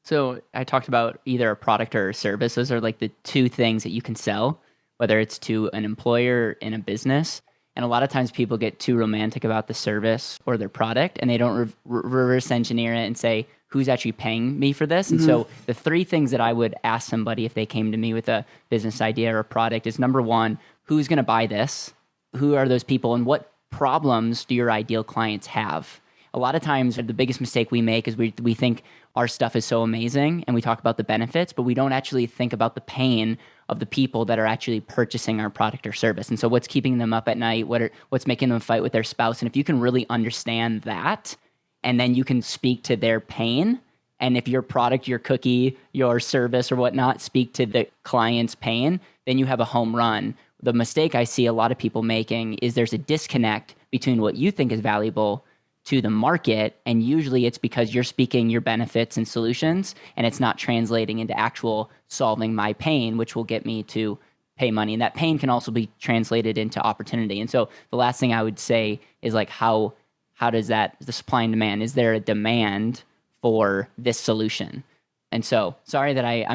So I talked about either a product or a service. Those are like the two things that you can sell, whether it's to an employer in a business. And a lot of times people get too romantic about the service or their product, and they don't reverse engineer it and say, who's actually paying me for this? And so the 3 things that I would ask somebody if they came to me with a business idea or a product is, number 1, who's going to buy this? Who are those people? And what problems do your ideal clients have? A lot of times the biggest mistake we make is we think our stuff is so amazing and we talk about the benefits, but we don't actually think about the pain of the people that are actually purchasing our product or service. And so what's keeping them up at night? What's making them fight with their spouse? And if you can really understand that, and then you can speak to their pain, and if your product, your cookie, your service or whatnot speak to the client's pain, then you have a home run. The mistake I see a lot of people making is there's a disconnect between what you think is valuable to the market, and usually it's because you're speaking your benefits and solutions, and it's not translating into actual solving my pain, which will get me to pay money. And that pain can also be translated into opportunity. And so the last thing I would say is like, how does that, the supply and demand, is there a demand for this solution? And so, sorry that I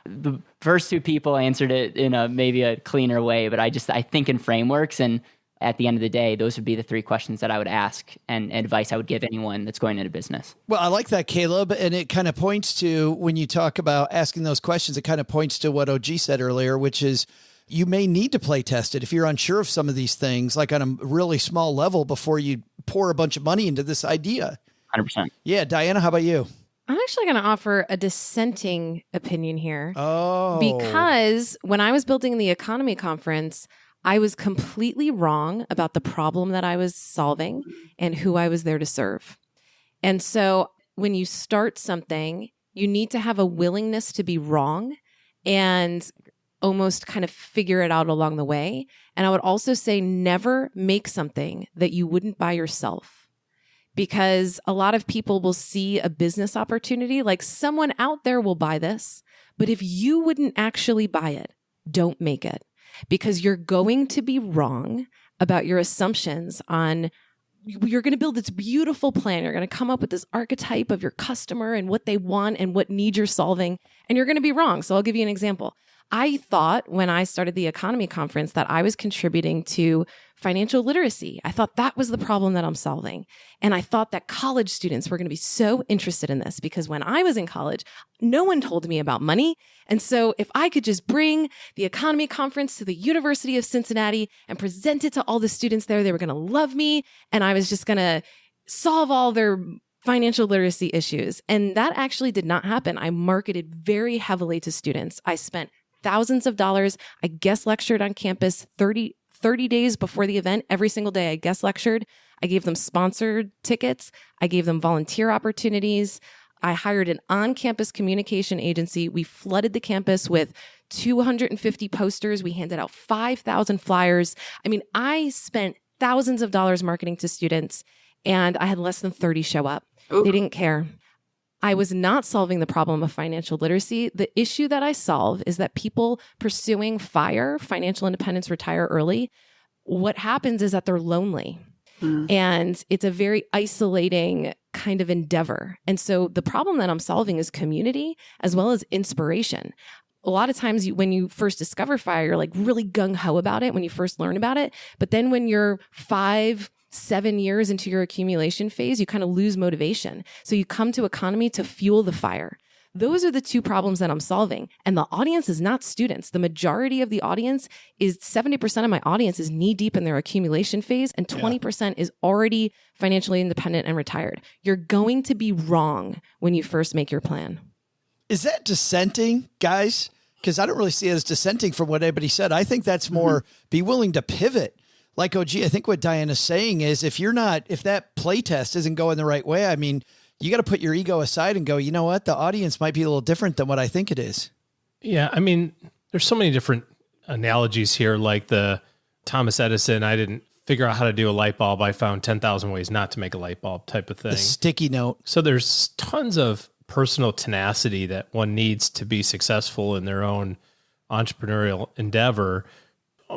the first two people answered it in maybe a cleaner way, but I think in frameworks, and at the end of the day, those would be the three questions that I would ask and advice I would give anyone that's going into business. Well, I like that, Caleb. And it kind of points to, when you talk about asking those questions, it kind of points to what OG said earlier, which is you may need to play test it if you're unsure of some of these things, like on a really small level, before you pour a bunch of money into this idea. 100%. Yeah. Diana, how about you? I'm actually going to offer a dissenting opinion here. Oh. Because when I was building the economy conference, I was completely wrong about the problem that I was solving and who I was there to serve. And so when you start something, you need to have a willingness to be wrong and almost kind of figure it out along the way. And I would also say never make something that you wouldn't buy yourself, because a lot of people will see a business opportunity like someone out there will buy this. But if you wouldn't actually buy it, don't make it, because you're going to be wrong about your assumptions on you're going to build this beautiful plan. You're going to come up with this archetype of your customer and what they want and what need you're solving. And you're going to be wrong. So I'll give you an example. I thought when I started the economy conference that I was contributing to financial literacy. I thought that was the problem that I'm solving. And I thought that college students were going to be so interested in this, because when I was in college, no one told me about money. And so if I could just bring the economy conference to the University of Cincinnati and present it to all the students there, they were going to love me. And I was just going to solve all their financial literacy issues. And that actually did not happen. I marketed very heavily to students. I spent thousands of dollars. I guest lectured on campus 30 days before the event. Every single day I guest lectured. I gave them sponsored tickets. I gave them volunteer opportunities. I hired an on-campus communication agency. We flooded the campus with 250 posters. We handed out 5,000 flyers. I mean, I spent thousands of dollars marketing to students, and I had less than 30 show up. Ooh. They didn't care. I was not solving the problem of financial literacy. The issue that I solve is that people pursuing FIRE, financial independence, retire early, what happens is that they're lonely. And it's a very isolating kind of endeavor. And so the problem that I'm solving is community as well as inspiration. A lot of times when you first discover FIRE, you're like really gung-ho about it when you first learn about it. But then when you're 5-7 years into your accumulation phase, you kind of lose motivation. So you come to economy to fuel the fire. Those are the two problems that I'm solving. And the audience is not students. The majority of the audience is 70% of my audience is knee deep in their accumulation phase, and 20% is already financially independent and retired. You're going to be wrong when you first make your plan. Is that dissenting, guys? Because I don't really see it as dissenting from what anybody said. I think that's more be willing to pivot. Like OG, I think what Diana's saying is if that play test isn't going the right way, I mean, you got to put your ego aside and go, you know what? The audience might be a little different than what I think it is. Yeah. I mean, there's so many different analogies here, like the Thomas Edison, I didn't figure out how to do a light bulb. I found 10,000 ways not to make a light bulb type of thing. The sticky note. So there's tons of personal tenacity that one needs to be successful in their own entrepreneurial endeavor.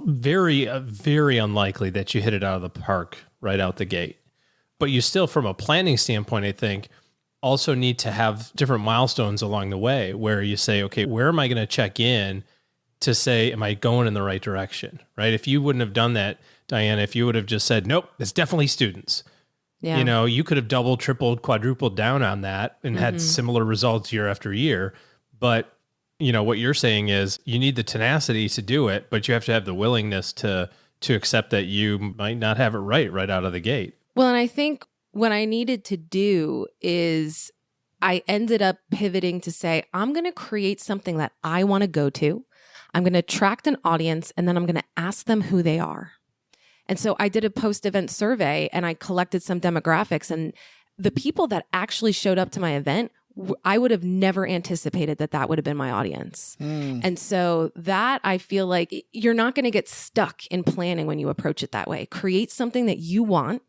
Very, very unlikely that you hit it out of the park right out the gate. But you still, from a planning standpoint, I think, also need to have different milestones along the way where you say, okay, where am I going to check in to say, am I going in the right direction, right? If you wouldn't have done that, Diana, if you would have just said, nope, it's definitely students. Yeah. You know, you could have doubled, tripled, quadrupled down on that and had similar results year after year. But, you know, what you're saying is you need the tenacity to do it, but you have to have the willingness to accept that you might not have it right out of the gate. Well, and I think what I needed to do is I ended up pivoting to say, I'm going to create something that I want to go to. I'm going to attract an audience, and then I'm going to ask them who they are. And so I did a post-event survey, and I collected some demographics, and the people that actually showed up to my event, I would have never anticipated that would have been my audience. And so that, I feel like you're not going to get stuck in planning when you approach it that way. Create something that you want,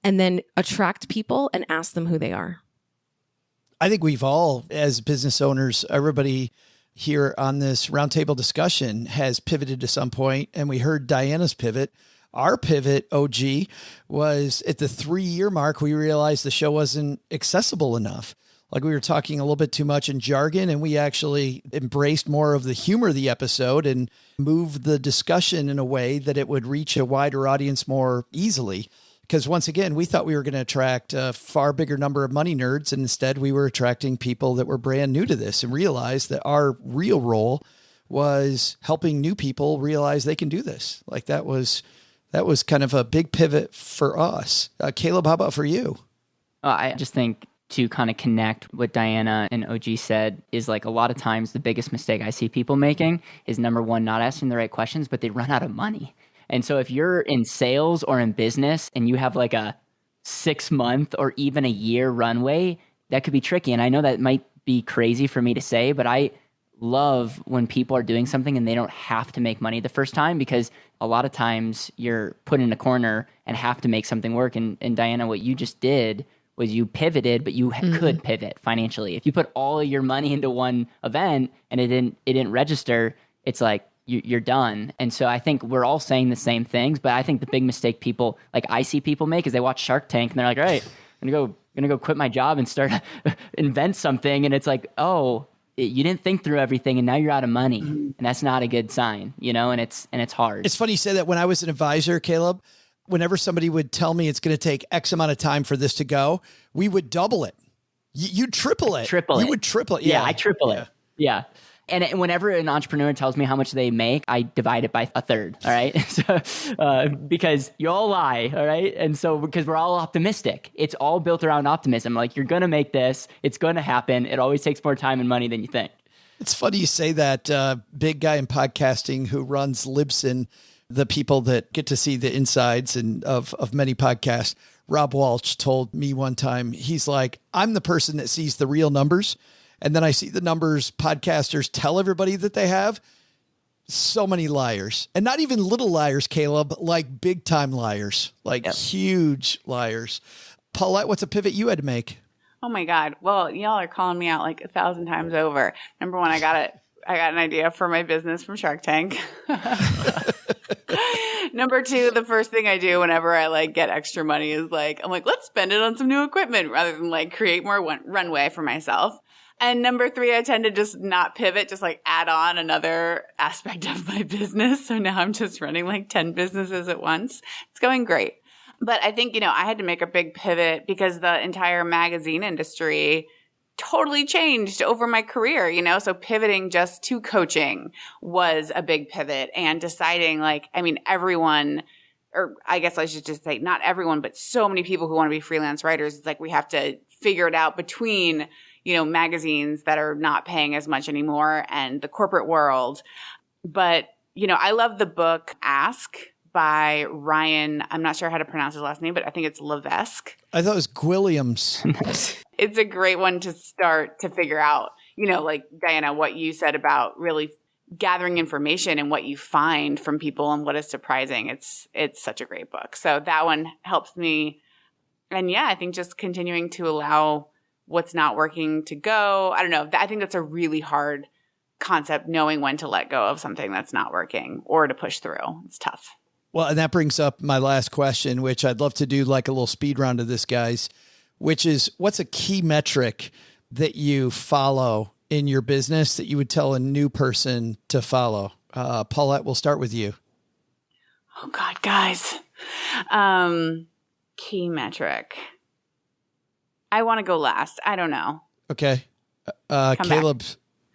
and then attract people and ask them who they are. I think we've all, as business owners, everybody here on this roundtable discussion has pivoted to some point, and we heard Diana's pivot. Our pivot, OG, was at the 3-year mark. We realized the show wasn't accessible enough. like we were talking a little bit too much in jargon, and we actually embraced more of the humor of the episode and moved the discussion in a way that it would reach a wider audience more easily. Because once again, we thought we were going to attract a far bigger number of money nerds, and instead we were attracting people that were brand new to this and realized that our real role was helping new people realize they can do this. Like that was kind of a big pivot for us. Caleb, how about for you? I just think to kind of connect what Diana and OG said is like a lot of times the biggest mistake I see people making is number one, not asking the right questions, but they run out of money. And so if you're in sales or in business and you have like a 6-month or even a year runway, that could be tricky. And I know that might be crazy for me to say, but I love when people are doing something and they don't have to make money the first time, because a lot of times you're put in a corner and have to make something work. And Diana, what you just did was you pivoted, but you could pivot financially. If you put all of your money into one event and it didn't register, it's like you're done. And so I think we're all saying the same things, but I think the big mistake people, like I see people make, is they watch Shark Tank and they're like, all right, I'm gonna go quit my job and start invent something. And it's like, oh, you didn't think through everything and now you're out of money. And that's not a good sign, and it's hard. It's funny you say that. When I was an advisor, Caleb, whenever somebody would tell me it's going to take X amount of time for this to go, we would double it. You'd triple it. You would triple it. Yeah, I triple it. Yeah. And whenever an entrepreneur tells me how much they make, I divide it by a third. All right. So, because you all lie. All right. And so, because we're all optimistic, it's all built around optimism. Like, you're going to make this, it's going to happen. It always takes more time and money than you think. It's funny you say that. Big guy in podcasting who runs Libsyn, the people that get to see the insides of many podcasts, Rob Walsh told me one time, he's like, I'm the person that sees the real numbers. And then I see the numbers podcasters tell everybody that they have. So many liars, and not even little liars, Caleb, like big time liars, like huge liars. Paulette, what's a pivot you had to make? Oh my God. Well, y'all are calling me out like 1,000 times over. Number one, I got an idea for my business from Shark Tank. Number two, the first thing I do whenever I get extra money is I'm like, let's spend it on some new equipment rather than create more runway for myself. And number three, I tend to just not pivot, just add on another aspect of my business. So now I'm just running 10 businesses at once. It's going great. But I think, I had to make a big pivot because the entire magazine industry totally changed over my career, so pivoting just to coaching was a big pivot, and deciding everyone, or I guess I should just say not everyone, but so many people who want to be freelance writers, it's we have to figure it out between magazines that are not paying as much anymore and the corporate world. But, I love the book Ask by Ryan. I'm not sure how to pronounce his last name, but I think it's Levesque. I thought it was Guilliams. It's a great one to start to figure out, Diana, what you said about really gathering information and what you find from people and what is surprising. It's such a great book. So that one helps me. And yeah, I think just continuing to allow what's not working to go. I don't know. I think that's a really hard concept, knowing when to let go of something that's not working or to push through. It's tough. Well, and that brings up my last question, which I'd love to do a little speed round of this, guys, which is, what's a key metric that you follow in your business that you would tell a new person to follow? Paulette, we'll start with you. Oh God, guys. Key metric. I want to go last. I don't know. Okay. Caleb.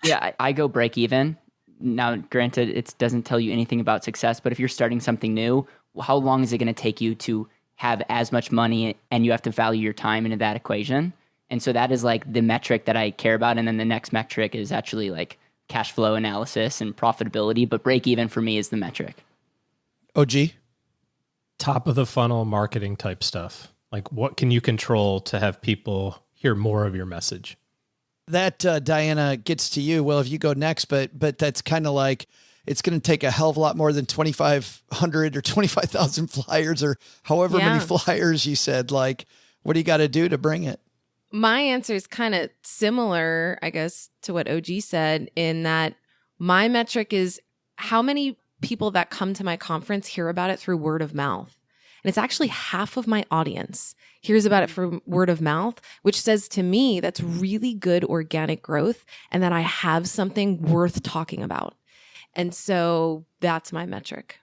Yeah, I go break even. Now, granted, it doesn't tell you anything about success, but if you're starting something new, how long is it going to take you to have as much money, and you have to value your time into that equation? And so that is the metric that I care about. And then the next metric is actually cash flow analysis and profitability, but break even for me is the metric. OG? Top of the funnel marketing type stuff. What can you control to have people hear more of your message? That, Diana, gets to you. Well, if you go next, but that's kind of it's going to take a hell of a lot more than 2,500 or 25,000 flyers or however many flyers you said. What do you got to do to bring it? My answer is kind of similar, I guess, to what OG said, in that my metric is how many people that come to my conference hear about it through word of mouth. And it's actually half of my audience hears about it from word of mouth, which says to me that's really good organic growth and that I have something worth talking about. And so that's my metric.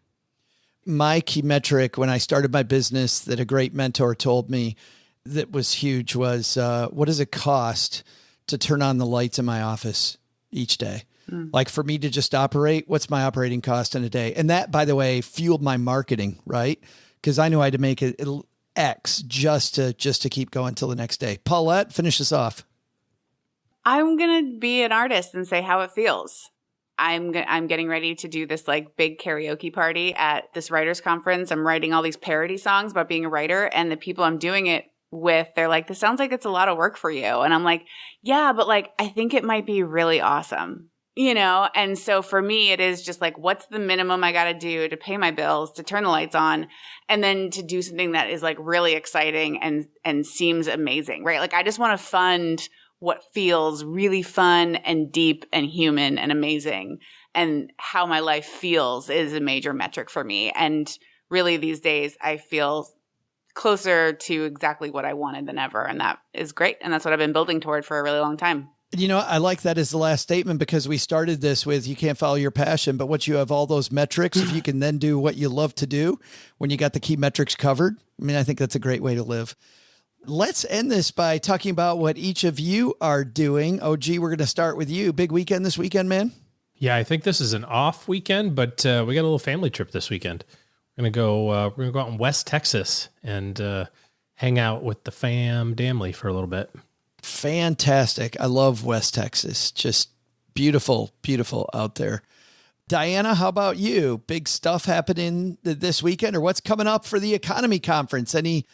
My key metric when I started my business that a great mentor told me that was huge was, what does it cost to turn on the lights in my office each day? Like for me to just operate, what's my operating cost in a day? And that, by the way, fueled my marketing, right? Because I knew I had to make it X just to keep going till the next day. Paulette, finish us off. I'm going to be an artist and say how it feels. I'm getting ready to do this like big karaoke party at this writers conference. I'm writing all these parody songs about being a writer, and the people I'm doing it with, they're like, this sounds like it's a lot of work for you. And I'm like, yeah, but like, I think it might be really awesome. You know, and so for me, it is just like, what's the minimum I got to do to pay my bills, to turn the lights on, and then to do something that is like really exciting and seems amazing, right? Like I just want to fund what feels really fun and deep and human and amazing. And how my life feels is a major metric for me. And really these days I feel closer to exactly what I wanted than ever. And that is great. And that's what I've been building toward for a really long time. You know, I like that as the last statement because we started this with you can't follow your passion, but once you have all those metrics, if you can then do what you love to do when you got the key metrics covered, I mean, I think that's a great way to live. Let's end this by talking about what each of you are doing. OG, we're going to start with you. Big weekend this weekend, man? Yeah, I think this is an off weekend, but we got a little family trip this weekend. We're gonna go out in West Texas and hang out with the family for a little bit. Fantastic. I love West Texas. Just beautiful, beautiful out there. Diana, how about you? Big stuff happening this weekend, or what's coming up for the economy conference? Any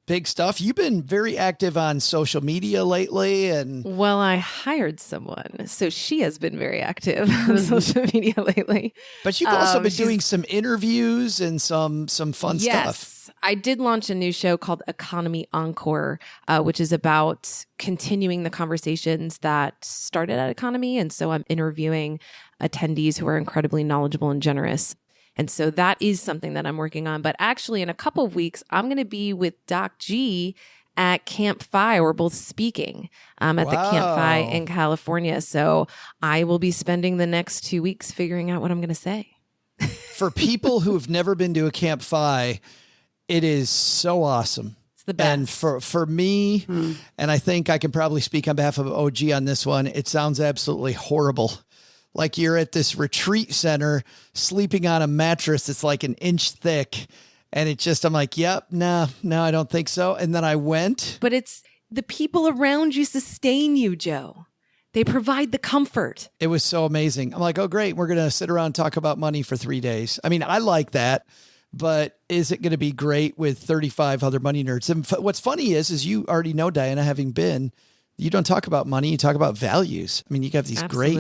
big stuff? You've been very active on social media lately. Well, I hired someone, so she has been very active on social media lately. But you've also been doing some interviews and some fun stuff. Yes. I did launch a new show called Economy Encore, which is about continuing the conversations that started at Economy. And so I'm interviewing attendees who are incredibly knowledgeable and generous. And so that is something that I'm working on. But actually, in a couple of weeks, I'm going to be with Doc G at Camp Phi. We're both speaking at the Camp Phi in California. So I will be spending the next 2 weeks figuring out what I'm going to say. For people who have never been to a Camp Phi, it is so awesome. It's the best. And for me, and I think I can probably speak on behalf of OG on this one, it sounds absolutely horrible. Like you're at this retreat center sleeping on a mattress that's like an inch thick. And it just, I'm like, yep, no, I don't think so. And then I went. But it's the people around you sustain you, Joe. They provide the comfort. It was so amazing. I'm like, oh, great. We're going to sit around and talk about money for 3 days. I mean, I like that. But is it going to be great with 35 other money nerds? And what's funny is you already know, Diana, having been, you don't talk about money. You talk about values. I mean, you got these great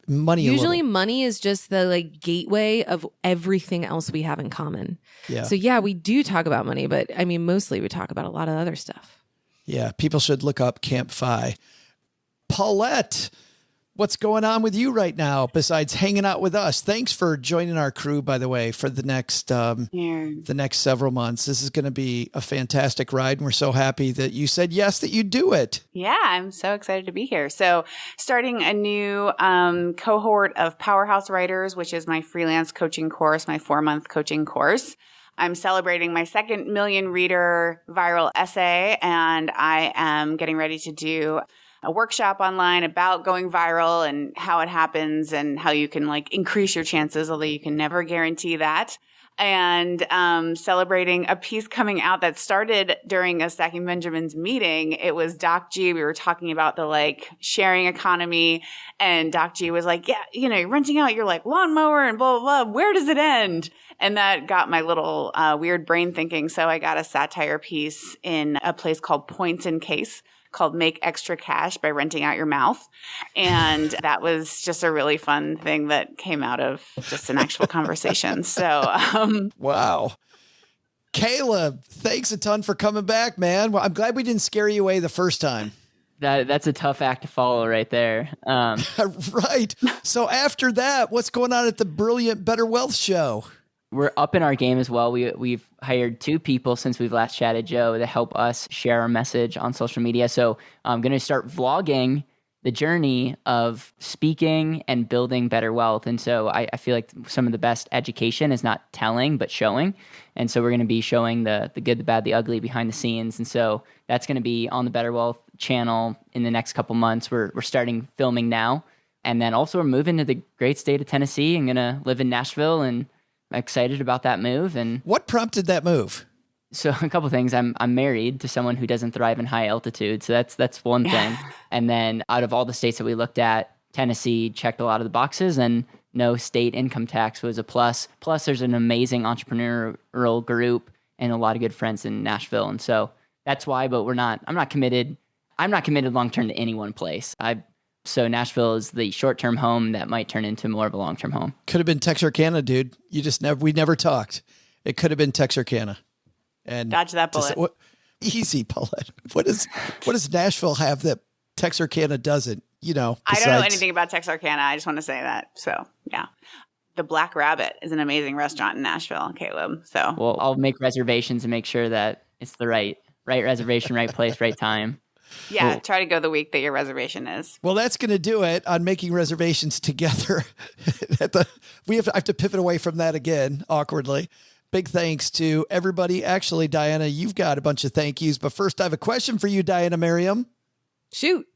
money. Usually money is just the like gateway of everything else we have in common. Yeah. So yeah, we do talk about money, but I mean, mostly we talk about a lot of other stuff. Yeah. People should look up Camp Phi. Paulette, what's going on with you right now besides hanging out with us? Thanks for joining our crew, by the way, for the next several months. This is going to be a fantastic ride. And we're so happy that you said yes, that you do it. Yeah, I'm so excited to be here. So starting a new cohort of Powerhouse Writers, which is my freelance coaching course, my 4-month coaching course. I'm celebrating my 2nd million reader viral essay, and I am getting ready to do a workshop online about going viral and how it happens and how you can like increase your chances, although you can never guarantee that. And celebrating a piece coming out that started during a Stacking Benjamins meeting. It was Doc G. We were talking about the like sharing economy, and Doc G was like, yeah, you know, you're renting out your like lawnmower and blah, blah, blah. Where does it end? And that got my little weird brain thinking. So I got a satire piece in a place called Points in Case, called Make Extra Cash by Renting Out Your Mouth. And that was just a really fun thing that came out of just an actual conversation. So, wow. Caleb, thanks a ton for coming back, man. Well, I'm glad we didn't scare you away the first time. That's a tough act to follow right there. Right. So after that, what's going on at the brilliant Better Wealth Show? We're up in our game as well. We've hired 2 people since we've last chatted, Joe, to help us share our message on social media. So I'm going to start vlogging the journey of speaking and building better wealth. And so I feel like some of the best education is not telling, but showing. And so we're going to be showing the good, the bad, the ugly behind the scenes. And so that's going to be on the Better Wealth channel in the next couple months. We're starting filming now. And then also we're moving to the great state of Tennessee. I'm going to live in Nashville, and I'm excited about that move. And what prompted that move? So a couple things. I'm married to someone who doesn't thrive in high altitude. So that's one thing. And then out of all the states that we looked at, Tennessee checked a lot of the boxes, and no state income tax was a plus. Plus there's an amazing entrepreneurial group and a lot of good friends in Nashville. And so that's why, but I'm not committed long-term to any one place. So Nashville is the short-term home that might turn into more of a long-term home. Could have been Texarkana, dude. We never talked. It could have been Texarkana. And dodge that bullet. Easy, Paulette. What does Nashville have that Texarkana doesn't? I don't know anything about Texarkana. I just want to say that. So yeah, the Black Rabbit is an amazing restaurant in Nashville, Caleb. So well, I'll make reservations and make sure that it's the right reservation, right place, right time. Yeah, cool. Try to go the week that your reservation is. Well, that's going to do it on making reservations together. I have to pivot away from that again, awkwardly. Big thanks to everybody. Actually, Diana, you've got a bunch of thank yous. But first, I have a question for you, Diana Merriam. Shoot.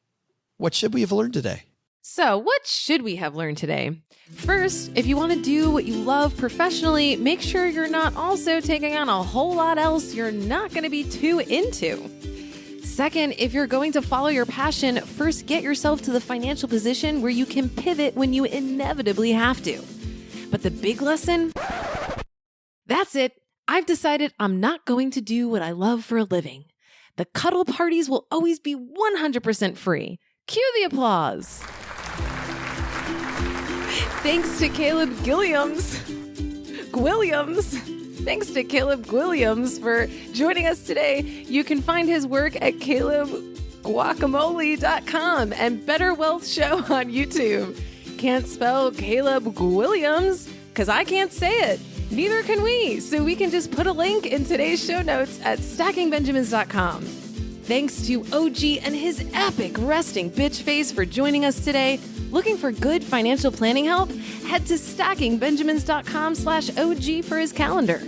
What should we have learned today? So what should we have learned today? First, if you want to do what you love professionally, make sure you're not also taking on a whole lot else you're not going to be too into. Second, if you're going to follow your passion, first get yourself to the financial position where you can pivot when you inevitably have to. But the big lesson? That's it. I've decided I'm not going to do what I love for a living. The cuddle parties will always be 100% free. Cue the applause. Thanks to Caleb Guilliams. Thanks to Caleb Guilliams for joining us today. You can find his work at calebguacamole.com and Better Wealth Show on YouTube. Can't spell Caleb Guilliams because I can't say it. Neither can we. So we can just put a link in today's show notes at stackingbenjamins.com. Thanks to OG and his epic resting bitch face for joining us today. Looking for good financial planning help? Head to stackingbenjamins.com/OG for his calendar.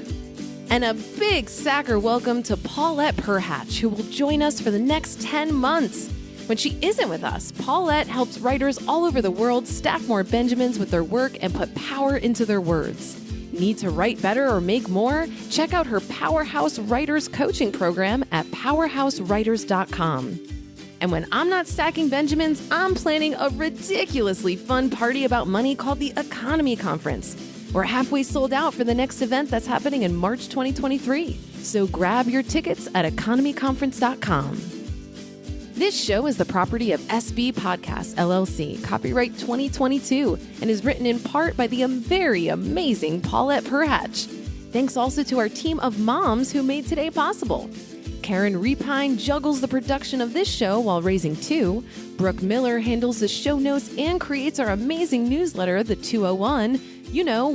And a big stacker welcome to Paulette Perhach, who will join us for the next 10 months. When she isn't with us, Paulette helps writers all over the world stack more Benjamins with their work and put power into their words. Need to write better or make more? Check out her Powerhouse Writers coaching program at powerhousewriters.com. And when I'm not stacking Benjamins, I'm planning a ridiculously fun party about money called the Economy Conference. We're halfway sold out for the next event that's happening in March 2023. So grab your tickets at economyconference.com. This show is the property of SB Podcasts, LLC, copyright 2022, and is written in part by the very amazing Paulette Perhach. Thanks also to our team of moms who made today possible. Karen Repine juggles the production of this show while raising 2. Brooke Miller handles the show notes and creates our amazing newsletter, The 201,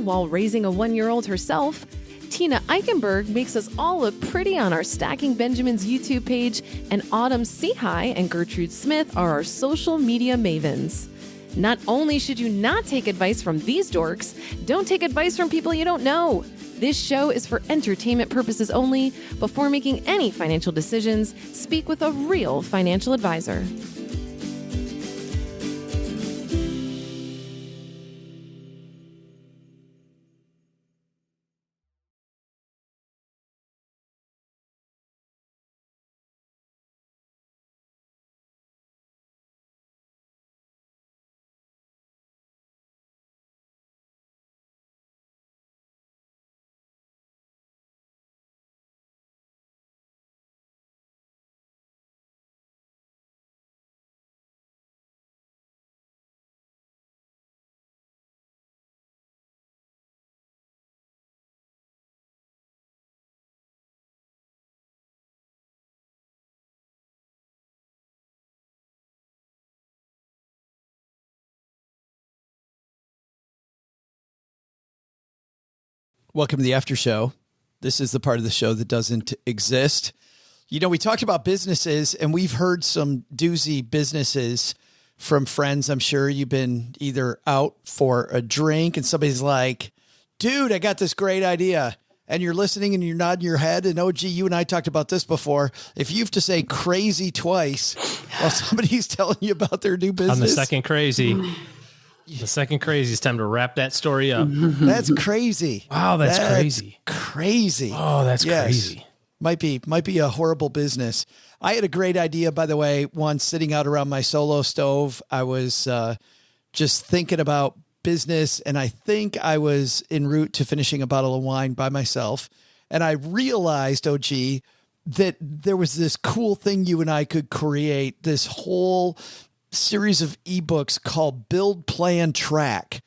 while raising a 1-year-old herself. Tina Eichenberg makes us all look pretty on our Stacking Benjamins YouTube page, and Autumn Seahigh and Gertrude Smith are our social media mavens. Not only should you not take advice from these dorks, don't take advice from people you don't know. This show is for entertainment purposes only. Before making any financial decisions, speak with a real financial advisor. Welcome to the after show. This is the part of the show that doesn't exist. You know, we talked about businesses, and we've heard some doozy businesses from friends. I'm sure you've been either out for a drink and somebody's like, dude, I got this great idea. And you're listening and you're nodding your head. And OG, you and I talked about this before. If you have to say crazy twice while somebody's telling you about their new business. On the second crazy. The second crazy, it's time to wrap that story up. That's crazy. Wow, that's crazy. Crazy. Oh, that's crazy. Might be a horrible business. I had a great idea, by the way, once sitting out around my solo stove. I was just thinking about business, and I think I was en route to finishing a bottle of wine by myself. And I realized, OG, that there was this cool thing you and I could create, this whole series of ebooks called Build, Plan, Track.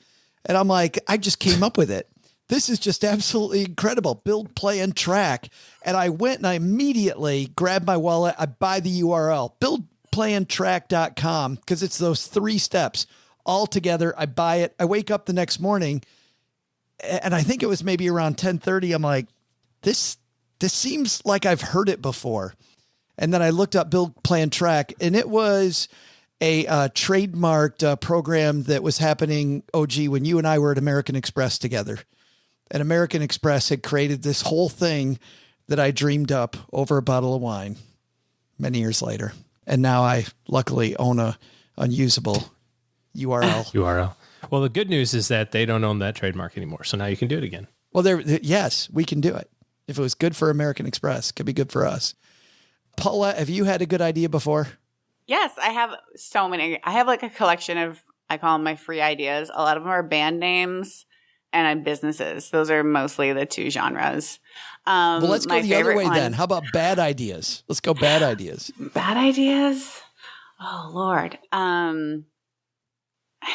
And I'm like, I just came up with it. This is just absolutely incredible. Build, Plan, Track. And I went and I immediately grabbed my wallet. I buy the URL, buildplantrack.com, because it's those 3 steps all together. I buy it. I wake up the next morning, and I think it was maybe around 10:30. I'm like, this seems like I've heard it before. And then I looked up Build, Plan, Track, and it was a trademarked program that was happening, OG, when you and I were at American Express together. And American Express had created this whole thing that I dreamed up over a bottle of wine many years later. And now I luckily own a unusable URL. Well, the good news is that they don't own that trademark anymore. So now you can do it again. Well, yes, we can do it. If it was good for American Express, it could be good for us. Paulette, have you had a good idea before? Yes, I have so many. I have like a collection of, I call them my free ideas. A lot of them are band names and businesses. Those are mostly the 2 genres. Well, let's go the other way then. How about bad ideas? Let's go bad ideas. Bad ideas? Oh, Lord. I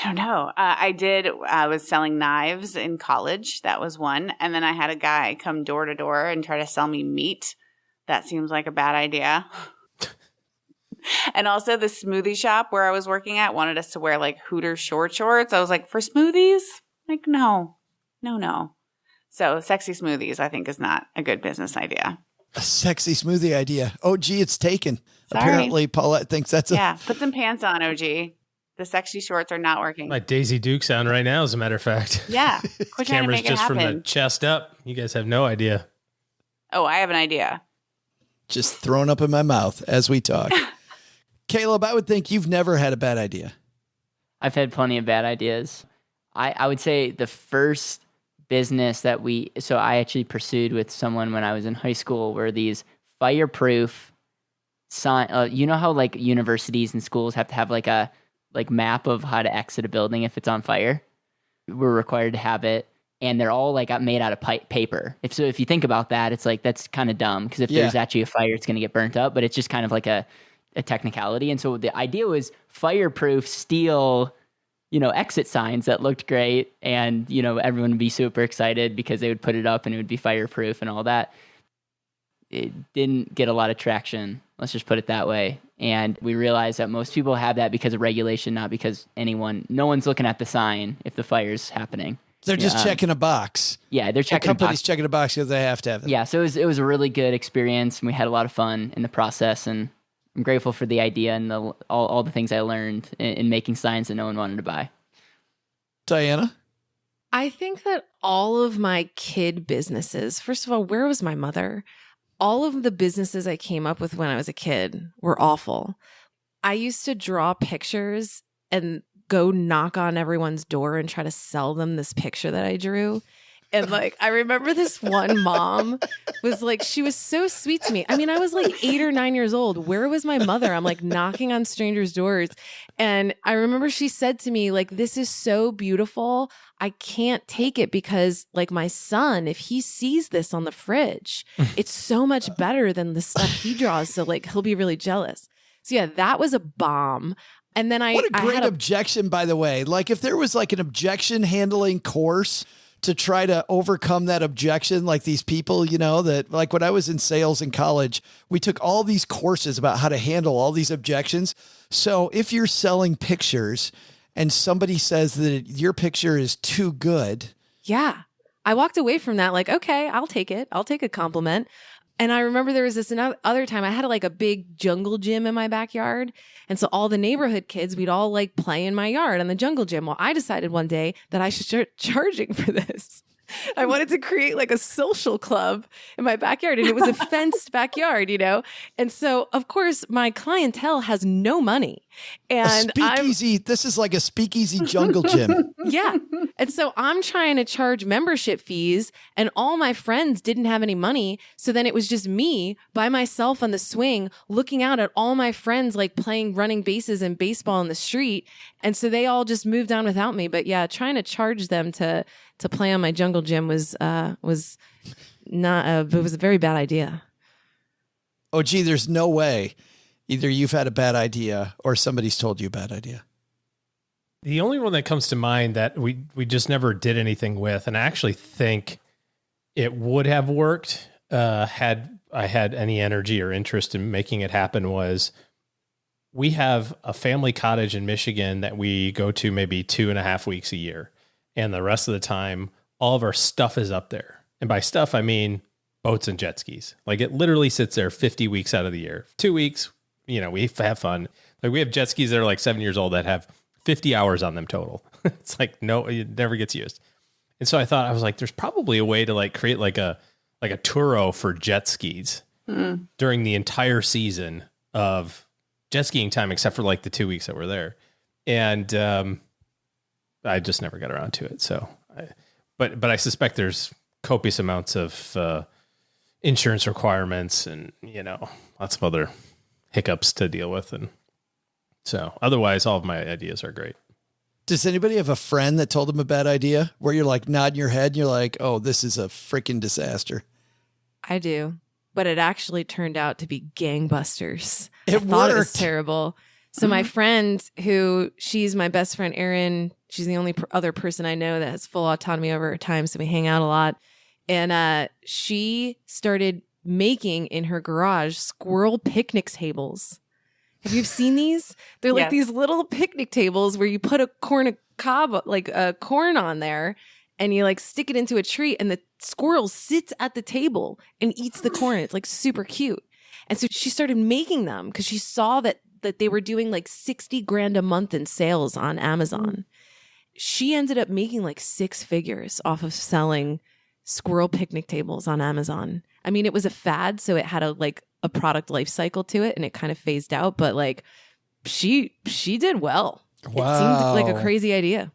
don't know. I was selling knives in college. That was one. And then I had a guy come door to door and try to sell me meat. That seems like a bad idea. And also the smoothie shop where I was working at wanted us to wear like Hooters shorts. I was like, for smoothies? Like, no. So sexy smoothies, I think, is not a good business idea. A sexy smoothie idea. OG, it's taken. Sorry. Apparently, Paulette thinks that's put some pants on, OG. The sexy shorts are not working. Like Daisy Dukes on right now, as a matter of fact. Yeah. Quit trying to Camera's make it just happen. from the chest up. You guys have no idea. Oh, I have an idea. just thrown up in my mouth as we talk. Caleb, I would think you've never had a bad idea. I've had plenty of bad ideas. I would say the first business that I actually pursued with someone when I was in high school were these fireproof sign. You know how like universities and schools have to have like a map of how to exit a building if it's on fire? We're required to have it. And they're all like made out of paper. If you think about that, it's like, that's kind of dumb because if there's actually a fire, it's going to get burnt up, but it's just kind of like a technicality. And so the idea was fireproof steel, exit signs that looked great. And, everyone would be super excited because they would put it up and it would be fireproof and all that. It didn't get a lot of traction. Let's just put it that way. And we realized that most people have that because of regulation, not because no one's looking at the sign if the fire's happening. They're just checking a box. Yeah, they're checking a box. The company's checking a box because they have to have it. Yeah, so it was a really good experience, and we had a lot of fun in the process, and I'm grateful for the idea and all the things I learned in making signs that no one wanted to buy. Diana? I think that all of my kid businesses, first of all, where was my mother? All of the businesses I came up with when I was a kid were awful. I used to draw pictures and go knock on everyone's door and try to sell them this picture that I drew. And I remember this one mom was she was so sweet to me. I mean, I was 8 or 9 years old. Where was my mother? I'm knocking on strangers' doors. And I remember she said to me, this is so beautiful. I can't take it because my son, if he sees this on the fridge, it's so much better than the stuff he draws. So he'll be really jealous. So yeah, that was a bomb. And then what a great objection, by the way. If there was an objection handling course to try to overcome that objection, these people, that when I was in sales in college, we took all these courses about how to handle all these objections. So if you're selling pictures and somebody says that your picture is too good. Yeah. I walked away from that like, okay, I'll take it. I'll take a compliment. And I remember there was this other time I had like a big jungle gym in my backyard. And so all the neighborhood kids, we'd all like play in my yard on the jungle gym. Well, I decided one day that I should start charging for this. I wanted to create like a social club in my backyard, and it was a fenced backyard, And so, of course, my clientele has no money. And this is like a speakeasy jungle gym. Yeah. And so I'm trying to charge membership fees, and all my friends didn't have any money. So then it was just me by myself on the swing looking out at all my friends like playing running bases and baseball in the street. And so they all just moved on without me. But yeah, trying to charge them to play on my jungle gym was not it was a very bad idea. Oh, gee, there's no way either you've had a bad idea or somebody's told you a bad idea. The only one that comes to mind that we just never did anything with, and I actually think it would have worked had I had any energy or interest in making it happen, was we have a family cottage in Michigan that we go to maybe 2.5 weeks a year. And the rest of the time, all of our stuff is up there. And by stuff, I mean boats and jet skis. Like it literally sits there 50 weeks out of the year. 2 weeks, we have fun. Like we have jet skis that are like 7 years old that have 50 hours on them total. It's like, no, it never gets used. And so I was like, there's probably a way to like create like a Turo for jet skis during the entire season of jet skiing time, except for like the 2 weeks that we're there. And, I just never got around to it. So, but I suspect there's copious amounts of insurance requirements and, lots of other hiccups to deal with. And so otherwise, all of my ideas are great. Does anybody have a friend that told them a bad idea where you're like nodding your head and you're like, oh, this is a freaking disaster? I do. But it actually turned out to be gangbusters. It I thought it was worked. terrible. So my friend, she's my best friend, Erin, she's the only other person I know that has full autonomy over her time. So we hang out a lot. And she started making in her garage squirrel picnic tables. Have you seen these? They're like these little picnic tables where you put a corn on there and you like stick it into a tree and the squirrel sits at the table and eats the corn. It's like super cute. And so she started making them because she saw that they were doing like 60 grand a month in sales on Amazon. She ended up making like 6 figures off of selling squirrel picnic tables on Amazon. I mean, it was a fad, so it had a product life cycle to it and it kind of phased out, but like she did well. Wow. It seemed like a crazy idea.